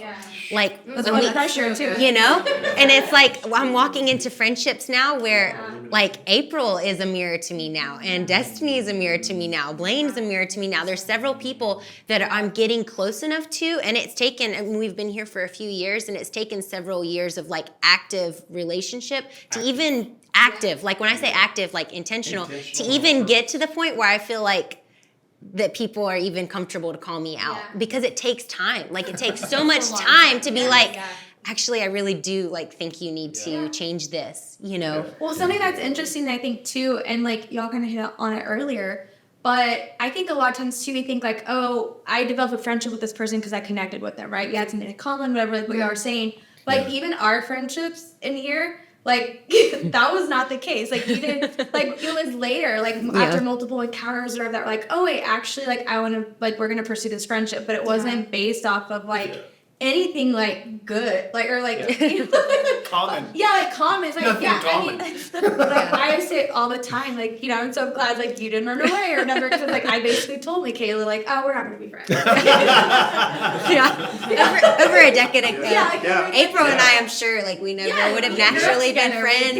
Like, pressure too. And it's like, I'm walking into friendships now where like April is a mirror to me now, and Destiny is a mirror to me now. Blaine holding's a mirror to me now. There's several people that I'm getting close enough to, and it's taken, and we've been here for a few years, and it's taken several years of like active relationship to even active, like when I say active, like intentional, to even get to the point where I feel like that people are even comfortable to call me out, because it takes time. Like it takes so much time to be like, actually, I really do like think you need to change this, you know? Well, something that's interesting, I think, too, and like y'all kind of hit on it earlier, but I think a lot of times too, we think like, oh, I developed a friendship with this person because I connected with them, right? You had something in common, whatever, like we are saying. Like even our friendships in here, like that was not the case. Like we didn't, like it was later, like after multiple encounters or that were like, oh wait, actually, like I want to, like we're gonna pursue this friendship, but it wasn't based off of like anything like good, like or like Common. like common. It's like Nothing common. I mean, like I say it all the time, like you know, I'm so glad like you didn't run away or whatever, because like I basically told Michaela like, oh, we're not gonna be friends. Over a decade ago. Like, April and I, I'm sure, like we never would have naturally been friends.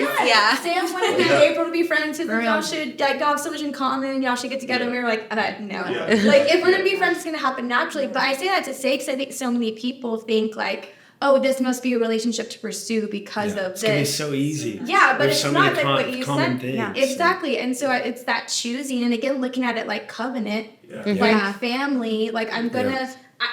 Sam wanted April to be friends because y'all should like y'all have so much in common. Y'all should get together. And we were like, no. Like if we're gonna be friends, it's gonna happen naturally. But I say that to say because I think so many people think like, oh, this must be a relationship to pursue because of It's this. gonna be so easy. Yeah, but There's it's so not many like what you common said. things. Exactly, and so it's that choosing, and again, looking at it like covenant, like family. Like I'm gonna.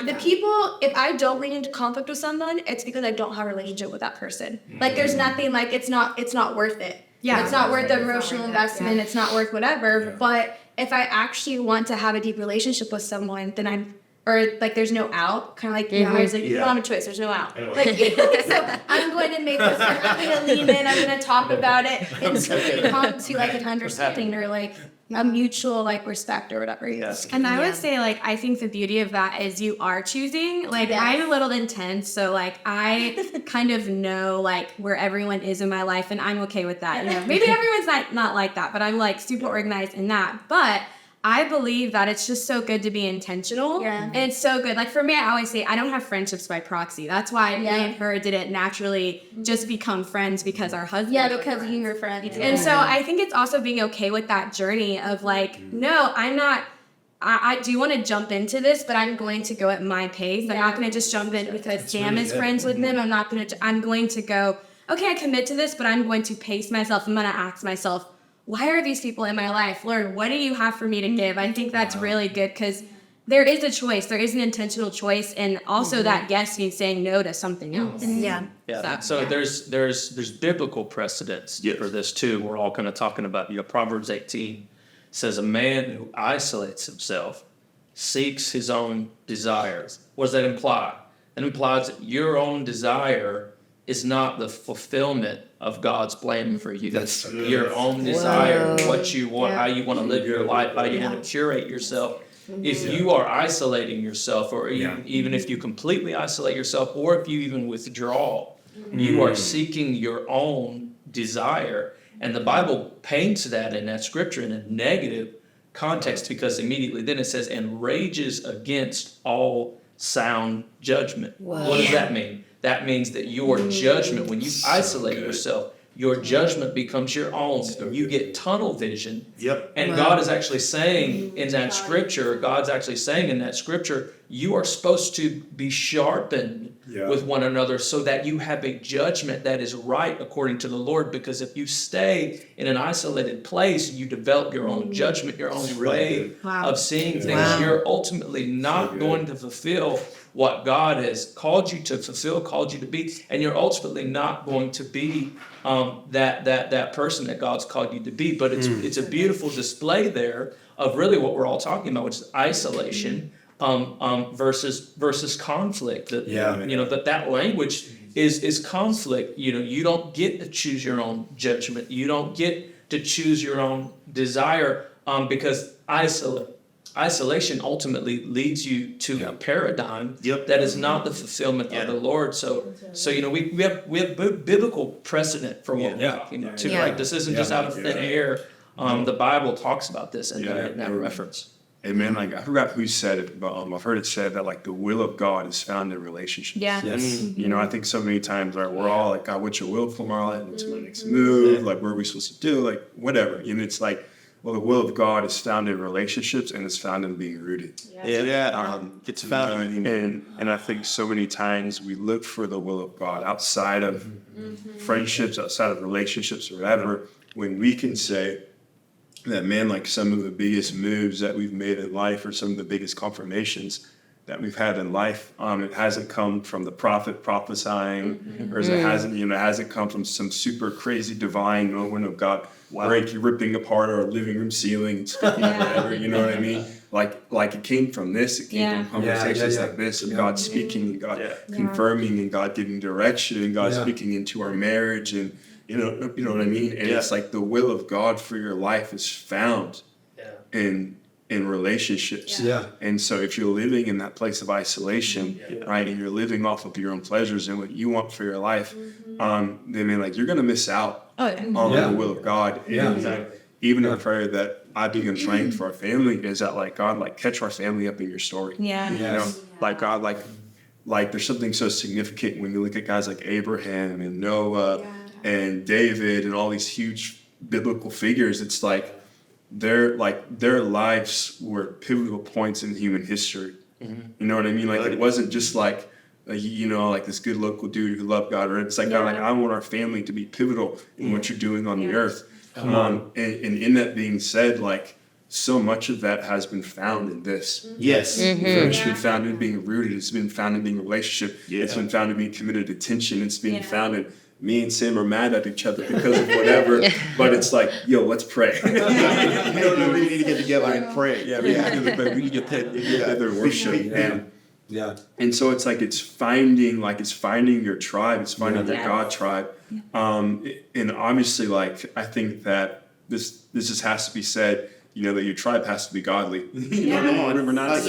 The people, if I don't lean into conflict with someone, it's because I don't have a relationship with that person. Like there's nothing, like it's not worth it. It's not worth the emotional investment. It's not worth whatever. But if I actually want to have a deep relationship with someone, then there's no out. Kind of like, you know, I was like, you don't have a choice. There's no out. Like, so I'm going to make this, I'm going to lean in. I'm going to talk about it until we come to like an understanding or like a mutual like respect or whatever. And I would say like I think the beauty of that is you are choosing. Like I'm a little intense, so like I kind of know like where everyone is in my life, and I'm okay with that. You know, maybe everyone's not like that, but I'm like super organized in that. But I believe that it's just so good to be intentional. And it's so good. Like for me, I always say I don't have friendships by proxy. That's why me and her didn't naturally just become friends because our husbands. Yeah, because you were friends. And so I think it's also being okay with that journey of like, no, I'm not. I do want to jump into this, but I'm going to go at my pace. I'm not going to just jump in because Sam is friends with them. I'm going to go, okay, I commit to this, but I'm going to pace myself. I'm going to ask myself, why are these people in my life? Lord, what do you have for me to give? I think that's really good because there is a choice. There is an intentional choice, and also that yes means saying no to something else. So there's biblical precedents for this too. We're all kind of talking about, Proverbs 18 says a man who isolates himself seeks his own desires. What does that imply? It implies that your own desire is not the fulfillment of God's plan for you. That's your own desire, what you want, how you want to live your life, how you want to curate yourself. If you are isolating yourself, or even if you completely isolate yourself, or if you even withdraw, you are seeking your own desire. And the Bible paints that in that scripture in a negative context, because immediately then it says, and rages against all sound judgment. What does that mean? That means that your judgment, when you isolate yourself, your judgment becomes your own. You get tunnel vision. And God is actually saying in that scripture, you are supposed to be sharpened with one another so that you have a judgment that is right according to the Lord. Because if you stay in an isolated place, you develop your own judgment, your own way of seeing things. You're ultimately not going to fulfill what God has called you to fulfill, called you to be, and you're ultimately not going to be that person that God's called you to be. But it's a beautiful display there of really what we're all talking about, which is isolation versus conflict. That language is conflict. You don't get to choose your own judgment. You don't get to choose your own desire because isolation ultimately leads you to a paradigm that is not the fulfillment of the Lord. So we have biblical precedent for what we're talking about too. Right? This isn't just out of thin air. The Bible talks about this in that reference. Amen. Like I forgot who said it, but I've heard it said that like the will of God is found in relationships. I think so many times we're all like, God, what's your will for our life? What's my next move? Like, what are we supposed to do? Like, whatever. And it's like, Well, the will of God is found in relationships, and it's found in being rooted. It's found. And I think so many times we look for the will of God outside of friendships, outside of relationships, or whatever, when we can say that, man, like some of the biggest moves that we've made in life, or some of the biggest confirmations that we've had in life, it hasn't come from the prophet prophesying, or it hasn't come from some super crazy divine moment of God ripping apart our living room ceiling and speaking or whatever, you know what I mean? Like it came from this, it came from conversations like this, of God speaking and God confirming and God giving direction and God speaking into our marriage, and you know what I mean? And it's like the will of God for your life is found in relationships. And so if you're living in that place of isolation, right, and you're living off of your own pleasures and what you want for your life, then like you're gonna miss out on the will of God. And even a prayer that I begin praying for our family is that, like, God, like, catch our family up in your story. You know, like, God, like there's something so significant when you look at guys like Abraham and Noah and David and all these huge biblical figures. It's like their lives were pivotal points in human history. You know what I mean? Like, it wasn't just like this good local dude who loved God, or it's like, God, like, I want our family to be pivotal in what you're doing on the earth. And in that being said, like, so much of that has been found in this. Yes. It's been found in being rooted. It's been found in being a relationship. It's been found in being committed attention. It's been found in me and Sam are mad at each other because of whatever, but it's like, yo, let's pray. We need to get together and pray. We need to get together and worship. And so it's like it's finding your tribe. It's finding your God tribe. And obviously, like, I think that this just has to be said. You know, that your tribe has to be godly. We're not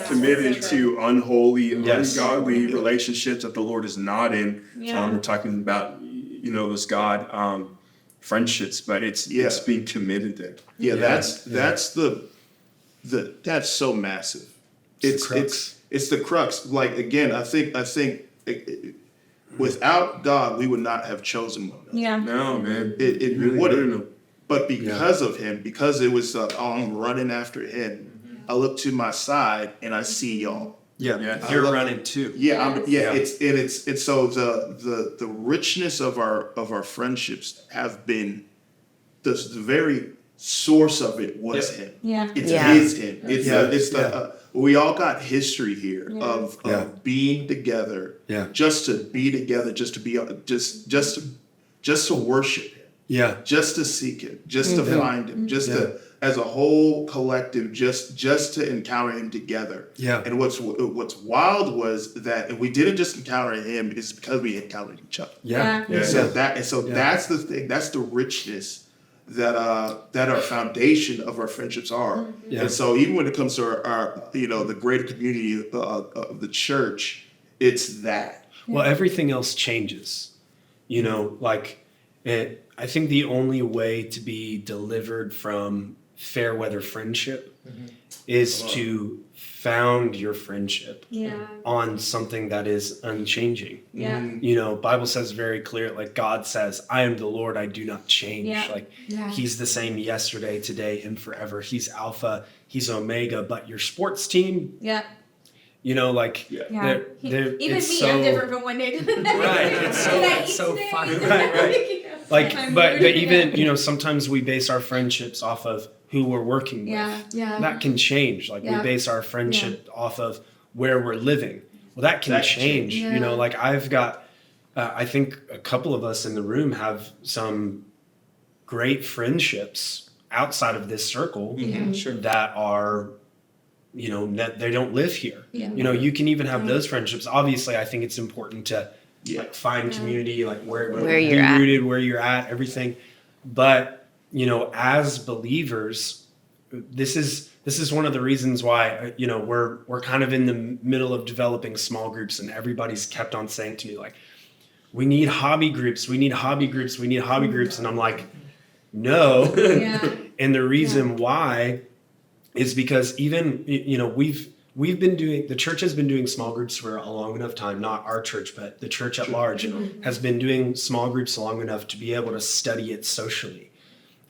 committed to unholy, ungodly relationships that the Lord is not in. We're talking about, those God friendships, but it's being committed there. That's so massive. It's the crux. Like, again, I think without God, we would not have chosen one another. No, man. It really wouldn't. But because of him, because it was, I'm running after him, I look to my side and I see y'all. You're running too. It's so the richness of our friendships have been the very source of it was him. It's him. We all got history here of being together, just to be together, just to be just to worship him. Just to seek him, just to find him, just to, as a whole collective, just to encounter him together. And what's wild was that we didn't just encounter him; it's because we encountered each other. That's the thing. That's the richness that our foundation of our friendships are. And so even when it comes to our the greater community of the church, it's that. Well, everything else changes. I think the only way to be delivered from fair weather friendship is to found your friendship on something that is unchanging. Bible says very clear, like God says, I am the Lord, I do not change. He's the same yesterday, today, and forever. He's Alpha, he's Omega, but your sports team, they're Even me, I'm different from one day to the next. Right, it's so fun. Right. But even, sometimes we base our friendships off of who we're working with. That can change. We base our friendship off of where we're living. Well, that can change. I've got, I think a couple of us in the room have some great friendships outside of this circle that are, they don't live here. You can even have those friendships. Obviously, I think it's important to find community, where you're at, rooted, where you're at, everything. But as believers, this is one of the reasons why we're kind of in the middle of developing small groups, and everybody's kept on saying to me, like, we need hobby groups, we need hobby groups, we need hobby groups, and I'm like, no. And the reason why is because even the church has been doing small groups for a long enough time, not our church, but the church at large has been doing small groups long enough to be able to study it socially.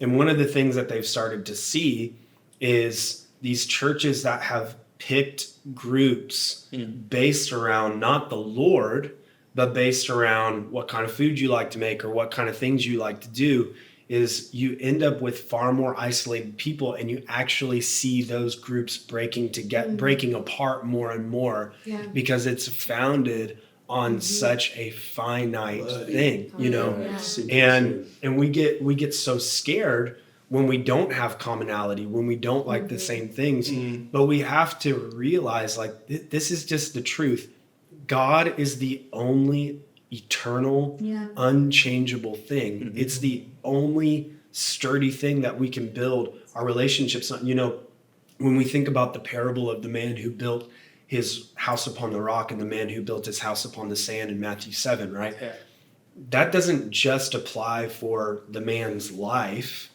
And one of the things that they've started to see is these churches that have picked groups based around not the Lord, but based around what kind of food you like to make or what kind of things you like to do, is you end up with far more isolated people, and you actually see those groups breaking apart more and more because it's founded on such a finite thing, you know. And we get so scared when we don't have commonality, when we don't like the same things. But we have to realize, like, this is just the truth. God is the only eternal, unchangeable thing. It's the only sturdy thing that we can build our relationships on. You know, when we think about the parable of the man who built his house upon the rock and the man who built his house upon the sand in Matthew 7, right? Yeah. That doesn't just apply for the man's life.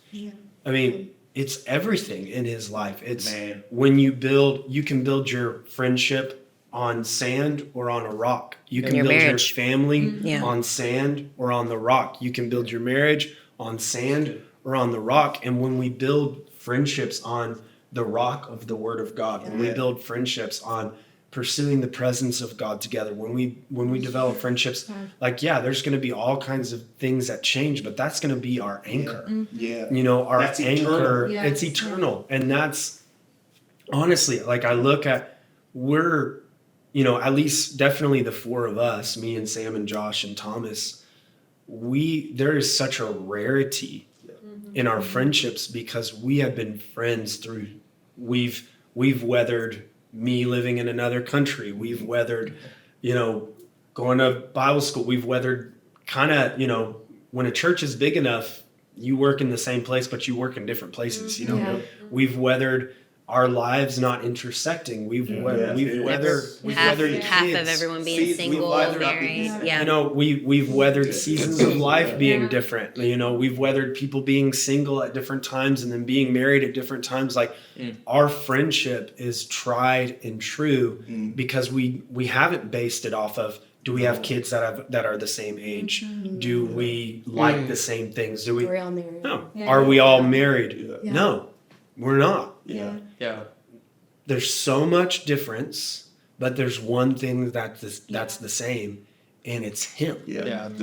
I mean, it's everything in his life. It's when you can build your friendship on sand or on a rock. You can build your family on sand or on the rock. You can build your marriage on sand or on the rock. And when we build friendships on the rock of the Word of God, when we build friendships on pursuing the presence of God together, when we develop friendships, like, there's going to be all kinds of things that change, but that's going to be our anchor. You know, our that's anchor, it's eternal. And that's honestly, like, I look at, we're, you know, at least definitely the four of us, me and Sam and Josh and Thomas, there is such a rarity in our friendships because we have been friends through, we've weathered me living in another country. We've weathered, you know, going to Bible school. We've weathered kind of, you know, when a church is big enough, you work in the same place, but you work in different places, you know. We've weathered our lives not intersecting. We've weathered half kids. of everyone being single, married. You know, we've weathered seasons of life being different. You know, we've weathered people being single at different times and then being married at different times. Like, our friendship is tried and true because we haven't based it off of, do we have kids that are the same age? Do we like the same things? Do we? Are we all married? No. Are we all married? No, we're not. There's so much difference, but there's one thing that's the same, and it's Him. Well,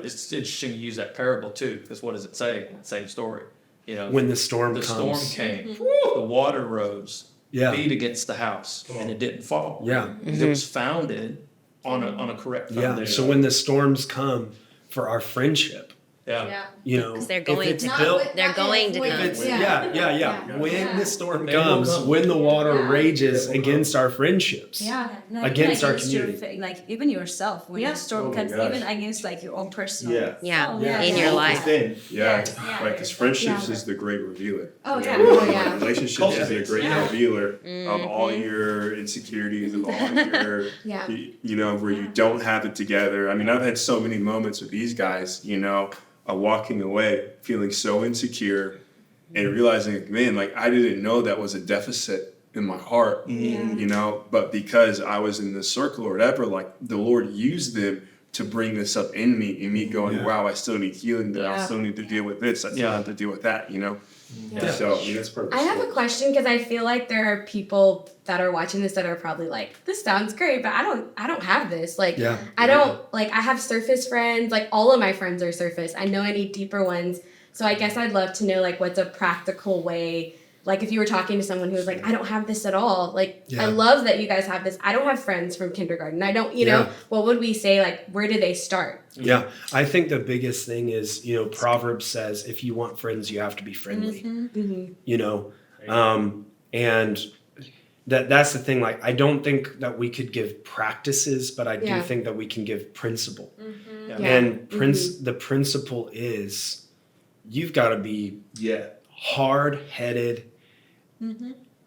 it's interesting you use that parable too, because what does it say? Same story. You know, When the storm the comes. storm came, the water rose, beat against the house, and it didn't fall. Because it was founded on a correct foundation. So when the storms come for our friendship, you know, Because they're going to come. built, They're going to come. When the storm comes, when the water rages against our friendships, against our community, like even yourself, when the storm comes, even against like your own personal. In your life. Like, because friendships is the great revealer. Relationships is the great revealer of all your insecurities, of all your, you know, where you don't have it together. I mean, I've had so many moments with these guys, you know, walking away feeling so insecure and realizing, man, like, I didn't know that was a deficit in my heart, you know, but because I was in this circle or whatever, like, the Lord used them to bring this up in me, and me going, wow, I still need healing there. I still need to deal with this. I still have to deal with that, you know? So, I mean, that's perfect. I have a question, because I feel like there are people that are watching this that are probably like, this sounds great, but I don't have this. Like, I don't, like, I have surface friends. Like, all of my friends are surface. I know I need deeper ones. So I guess I'd love to know, like, what's a practical way, like, if you were talking to someone who was like, I don't have this at all. Like, I love that you guys have this. I don't have friends from kindergarten. I don't, you know, what would we say? Like, where do they start? I think the biggest thing is, you know, Proverbs says, if you want friends, you have to be friendly, you know, and that's the thing. Like, I don't think that we could give practices, but I do think that we can give principle. And the principle is, you've got to be hard-headed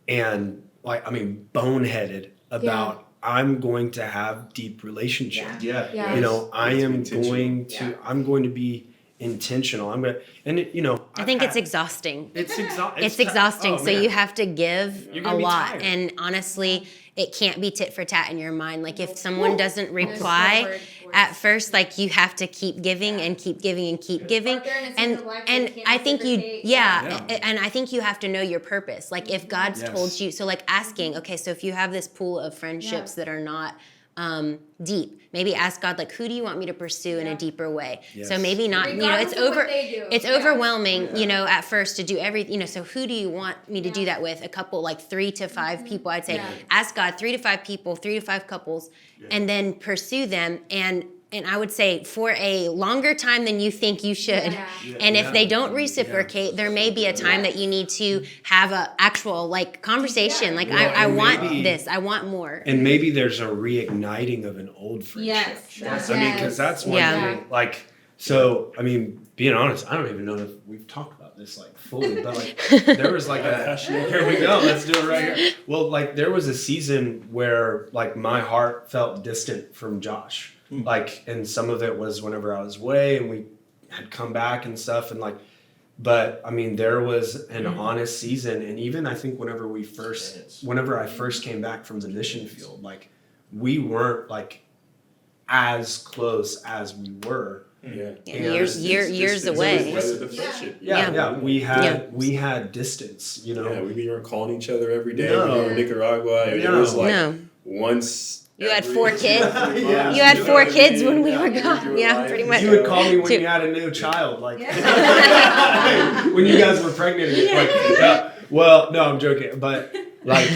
and, like, I mean, boneheaded about, I'm going to have deep relationships. You know, I'm going to be intentional. You know, I think it's exhausting. It's It's exhausting. So you have to give a lot. And honestly, it can't be tit for tat in your mind. Like, if someone doesn't reply, at first, like, you have to keep giving and keep giving and keep giving. And I think and I think you have to know your purpose. Like, if God's told you, so like asking, okay, so if you have this pool of friendships that are not deep, maybe ask God, like, who do you want me to pursue in a deeper way? So maybe not, it's overwhelming, at first to do everything, so who do you want me to do that with? A couple, like 3 to 5 people, I'd say. Ask God, 3 to 5 people, 3 to 5 couples, and then pursue them. And I would say for a longer time than you think you should. And if they don't reciprocate, there may be a time that you need to have an actual like conversation. Like, I want this, I want more. And maybe there's a reigniting of an old friendship. I mean, because that's one thing. Like, so, I mean, being honest, I don't even know if we've talked about this like fully, but like there was like here we go, let's do it right here. Well, like there was a season where like my heart felt distant from Josh. Like, and some of it was whenever I was away and we had come back and stuff, and like, but I mean, there was an honest season. And even I think whenever I first came back from the mission field, like we weren't like as close as we were. Years away. We had distance, we weren't calling each other every day. We were in Nicaragua. It was like once. You had 4 kids. You had 4 kids when we were gone. Yeah, pretty much. You would call me when you had a new child, like when you guys were pregnant. Like, well, no, I'm joking, but like,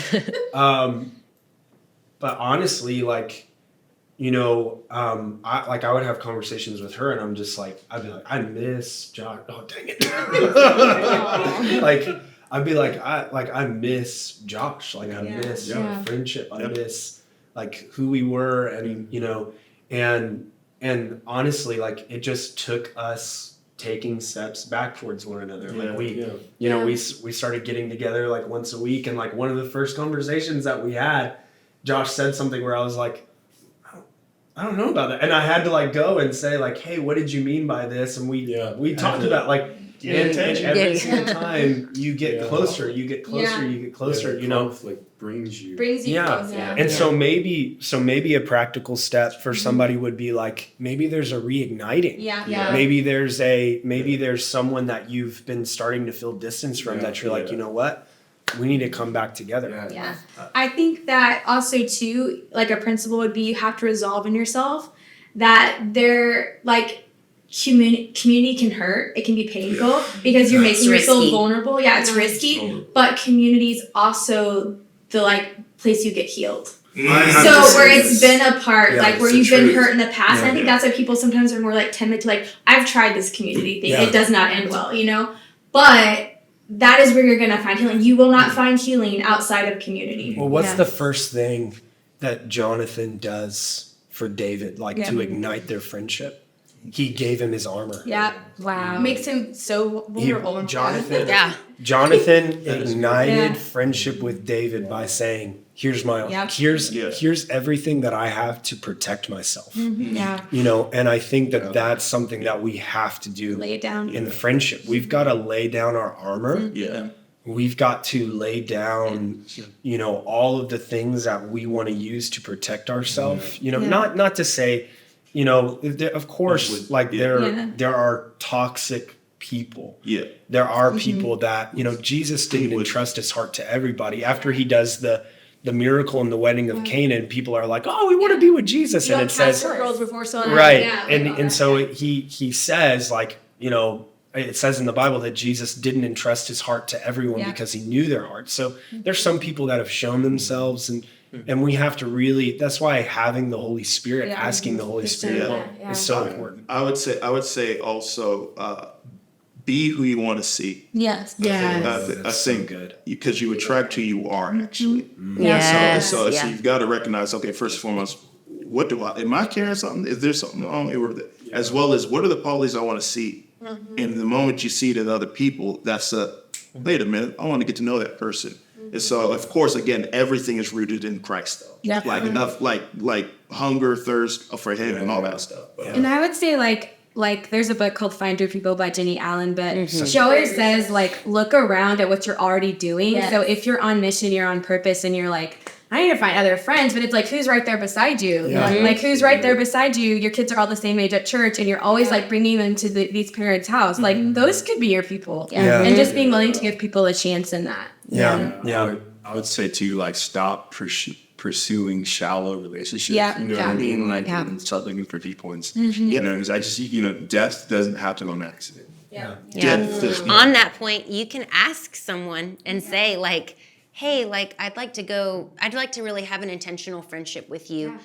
but honestly, like, I would have conversations with her, and I'm just like, I'd be like, I miss Josh. Oh, dang it! Like, I'd be like, I miss Josh. Like, I miss our friendship. I miss like who we were, and and honestly, like it just took us taking steps back towards one another. Like we started getting together like once a week, and like one of the first conversations that we had, Josh said something where I was like, I don't know about that, and I had to like go and say like, hey, what did you mean by this? And we talked about like. And every single time you get closer, you get closer, Conflict brings you closer. And so maybe a practical step for somebody would be like, maybe there's a reigniting. Maybe there's someone that you've been starting to feel distance from that you're like, you know what? We need to come back together. I think that also too, like a principle would be you have to resolve in yourself that they're like, community can hurt. It can be painful because you're making yourself vulnerable. It's risky, but community is also the like place you get healed. So where it's been a part, like where you've been hurt in the past. I think that's why people sometimes are more like timid to like, I've tried this community thing. It does not end well, but that is where you're going to find healing. You will not find healing outside of community. Well, what's the first thing that Jonathan does for David, like to ignite their friendship? He gave him his armor. Wow. Makes him so vulnerable. Jonathan ignited friendship with David by saying, here's my here's everything that I have to protect myself. And I think that's something that we have to do. Lay it down in friendship. We've got to lay down our armor. We've got to lay down, all of the things that we want to use to protect ourselves. Not to say, of course, like there are toxic people. There are people that, Jesus didn't entrust his heart to everybody. After he does the miracle in the wedding of Canaan, people are like, oh, we want to be with Jesus. And it says, girls before right. And so he says like, it says in the Bible that Jesus didn't entrust his heart to everyone because he knew their hearts. So there's some people that have shown themselves, and we have to really, that's why having the Holy Spirit, asking the Holy Spirit is so important. I would say also, be who you want to see. Yes. I think good because you attract who you are actually. So you've got to recognize, okay, first and foremost, am I carrying something? Is there something wrong with it? As well as what are the qualities I want to see? And the moment you see it in other people, that's wait a minute, I want to get to know that person. And so, of course, again, everything is rooted in Christ, though. Like enough, like hunger, thirst for Him, and all that stuff. And I would say, like there's a book called Find Your People by Jenny Allen, but she always says, like, look around at what you're already doing. So if you're on mission, you're on purpose, and you're like I need to find other friends, but it's like, who's right there beside you? Yeah. Like, who's right there beside you? Your kids are all the same age at church, and you're always like bringing them to these parents' house. Like, those could be your people. Yeah. And just being willing to give people a chance in that. I would say too, like, stop pursuing shallow relationships. Yeah. You know what I mean? Like, and start looking for people. And, you know, 'cause I just, you know, death doesn't happen on accident. Death does not. On that point, you can ask someone and say, like, hey, like, I'd like to really have an intentional friendship with you.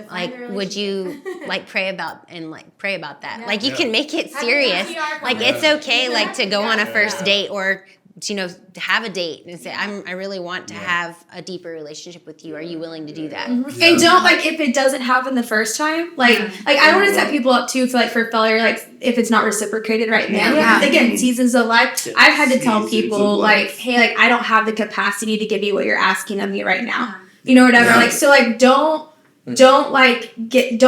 Like, would you like pray about that? Like, you can make it serious. Like, it's okay, like, to go on a first date, or you know, to have a date and say, I really want to have a deeper relationship with you. Are you willing to do that? And don't, like, if it doesn't happen the first time, like I don't want to set people up too for failure, like if it's not reciprocated right now. Again, seasons of life. I've had to tell people like, hey, like, I don't have the capacity to give you what you're asking of me right now. You know, whatever. Like, so like don't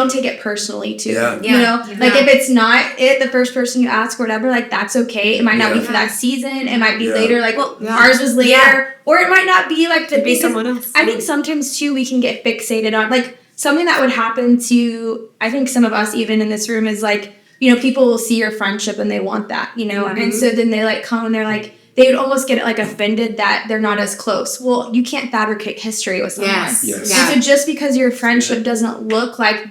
take it personally too. You know, like if it's not the first person you ask or whatever, like that's okay. It might not be for that season. It might be later. Like, well, ours was later, or it might not be like to be someone else. I think sometimes too we can get fixated on like something that would happen to I think some of us even in this room is like, you know, people will see your friendship and they want that, you know, and so then they like come and they're like. They would almost get like offended that they're not as close. Well, you can't fabricate history with someone. Yes. And so just because your friendship doesn't look like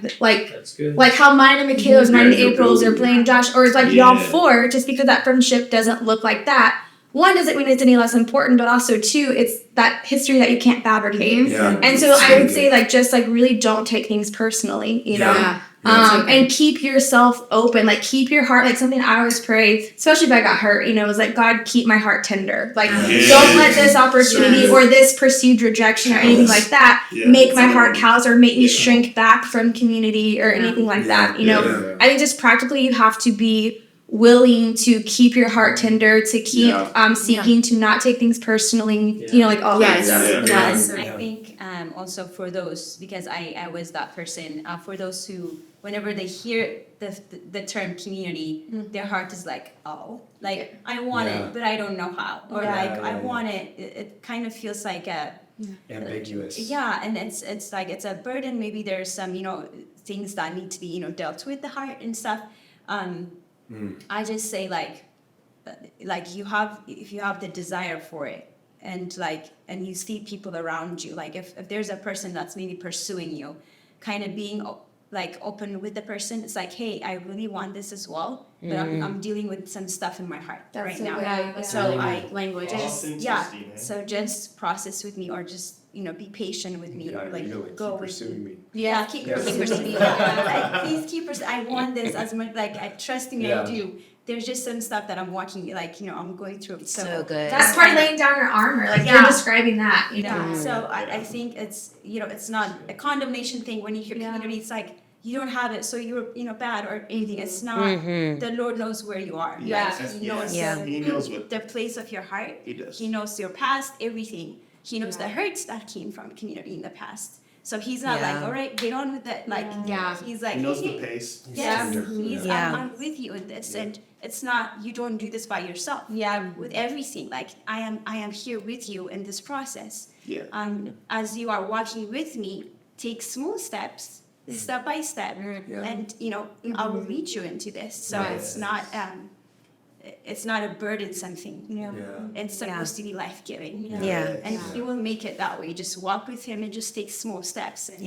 how mine and Michaela's, mine and April's, or Blaine, Josh, or it's like y'all four, just because that friendship doesn't look like that. One, doesn't mean it's any less important, but also two, it's that history that you can't fabricate. And so I would say like just like really don't take things personally, you know. And keep yourself open, like keep your heart, like something I always pray, especially if I got hurt, you know, was like, God, keep my heart tender. Like, don't let this opportunity or this perceived rejection or anything like that make my heart callous or make me shrink back from community or anything like that. You know, I think just practically you have to be willing to keep your heart tender, to keep seeking to not take things personally, you know, like all that stuff. I think also for those, because I was that person, for those who, whenever they hear the term community, their heart is like, oh, like I want it, but I don't know how, or I want it. It kind of feels like a ambiguous. And it's like it's a burden. Maybe there's some, you know, things that need to be, you know, dealt with the heart and stuff. I just say like if you have the desire for it, and you see people around you, like if there's a person that's maybe pursuing you, kind of being like open with the person. It's like, hey, I really want this as well, but I'm dealing with some stuff in my heart right now. So language. So just process with me, or just, you know, be patient with me, or like go with me. Keep pursuing me. Like, please keep pursuing. I want this as much. Like, trust me, I do. There's just some stuff that I'm watching, like, you know, I'm going through. So good. That's part of laying down your armor. Like you're describing that, you know. So I think it's, you know, it's not a condemnation thing. When you hear community, it's like, you don't have it, so you're, you know, bad or anything. It's not. The Lord knows where you are. He knows He knows what the place of your heart. He does. He knows your past, everything. He knows the hurts that came from community in the past. So he's not like, all right, get on with it. Like, he's like, He knows the pace. yes, I'm with you in this, and it's not, you don't do this by yourself. With everything, like I am here with you in this process. As you are walking with me, take small steps, step by step, and you know, I will lead you into this. So it's not a burdensome thing, you know. It's supposed to be life-giving. And He will make it that way. Just walk with Him and just take small steps. And,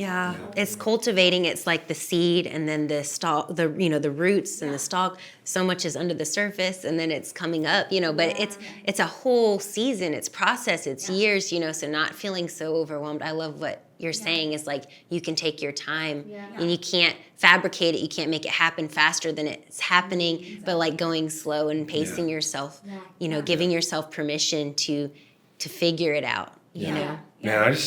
it's cultivating. It's like the seed, and then the stalk, the roots and the stalk. So much is under the surface, and then it's coming up, you know. But it's a whole season. It's process. It's years, you know. So not feeling so overwhelmed. I love what you're saying is like you can take your time, and you can't fabricate it. You can't make it happen faster than it's happening. But like going slow and pacing yourself, you know, giving yourself permission to figure it out. You know. Man,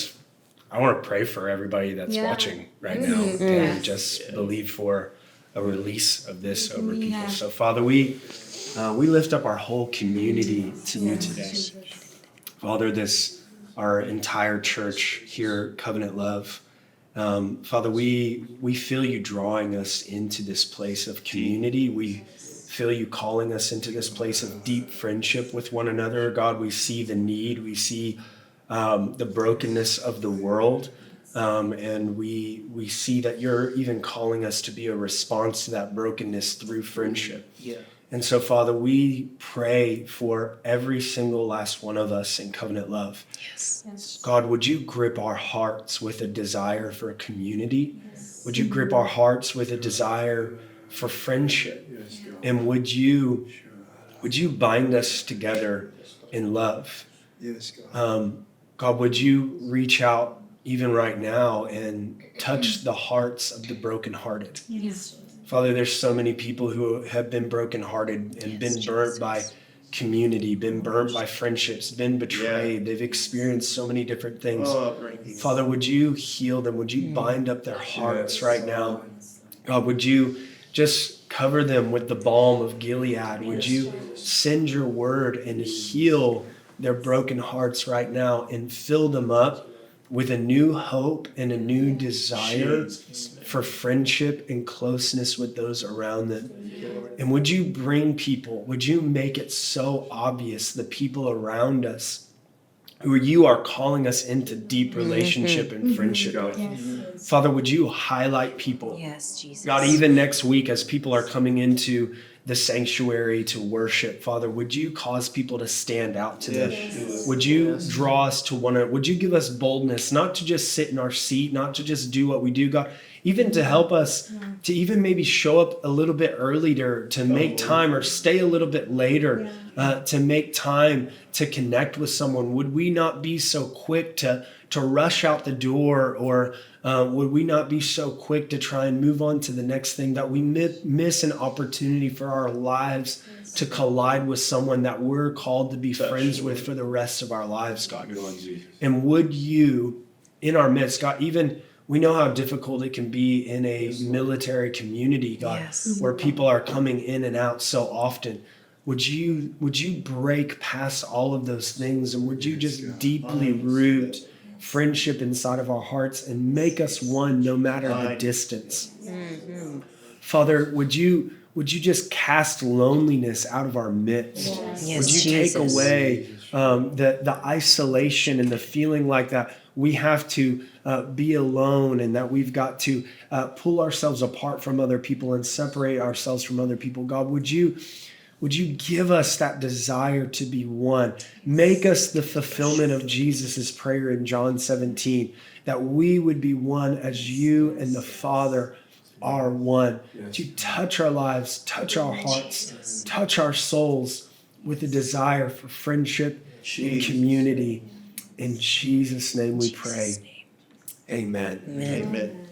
I want to pray for everybody that's watching right now, and just believe for a release of this over people. So Father, we lift up our whole community to you today. Father, our entire church here, Covenant Love. Father, we feel you drawing us into this place of community. We feel you calling us into this place of deep friendship with one another. God, we see the need. We see the brokenness of the world. And we see that you're even calling us to be a response to that brokenness through friendship. Yeah. And so, Father, we pray for every single last one of us in covenant love. Yes. God, would you grip our hearts with a desire for community? Would you grip our hearts with a desire for friendship? And would you bind us together in love? Yes, God. God, would you reach out even right now and touch the hearts of the brokenhearted? Yes. Father, there's so many people who have been brokenhearted and been burnt by community, been burnt by friendships, been betrayed. They've experienced so many different things. Father, would you heal them? Would you bind up their hearts right now? God, would you just cover them with the balm of Gilead? Would you send your word and heal their broken hearts right now and fill them up with a new hope and a new desire for friendship and closeness with those around them? And would you bring people, would you make it so obvious, the people around us, who you are calling us into deep relationship and friendship with? Father, would you highlight people? Yes, Jesus. God, even next week as people are coming into the sanctuary to worship, Father, would you cause people to stand out to them? Would you draw us to one another? Would you give us boldness, not to just sit in our seat, not to just do what we do, God, even to help us to even maybe show up a little bit early to make time, or stay a little bit later to make time to connect with someone? Would we not be so quick to rush out the door, or would we not be so quick to try and move on to the next thing, that we miss an opportunity for our lives to collide with someone that we're called to be friends with for the rest of our lives, God? And would you, in our midst, God, even we know how difficult it can be in a military community, God, where people are coming in and out so often. Would you break past all of those things, and would you just deeply root friendship inside of our hearts and make us one no matter the distance? Father, would you just cast loneliness out of our midst? Yes, would you Jesus. take away the isolation and the feeling like that we have to be alone, and that we've got to pull ourselves apart from other people and separate ourselves from other people? God, would you give us that desire to be one? Make us the fulfillment of Jesus' prayer in John 17, that we would be one as you and the Father are one. To touch our lives, touch our hearts, touch our souls with a desire for friendship and community. In Jesus' name we pray. Amen. Amen. Amen.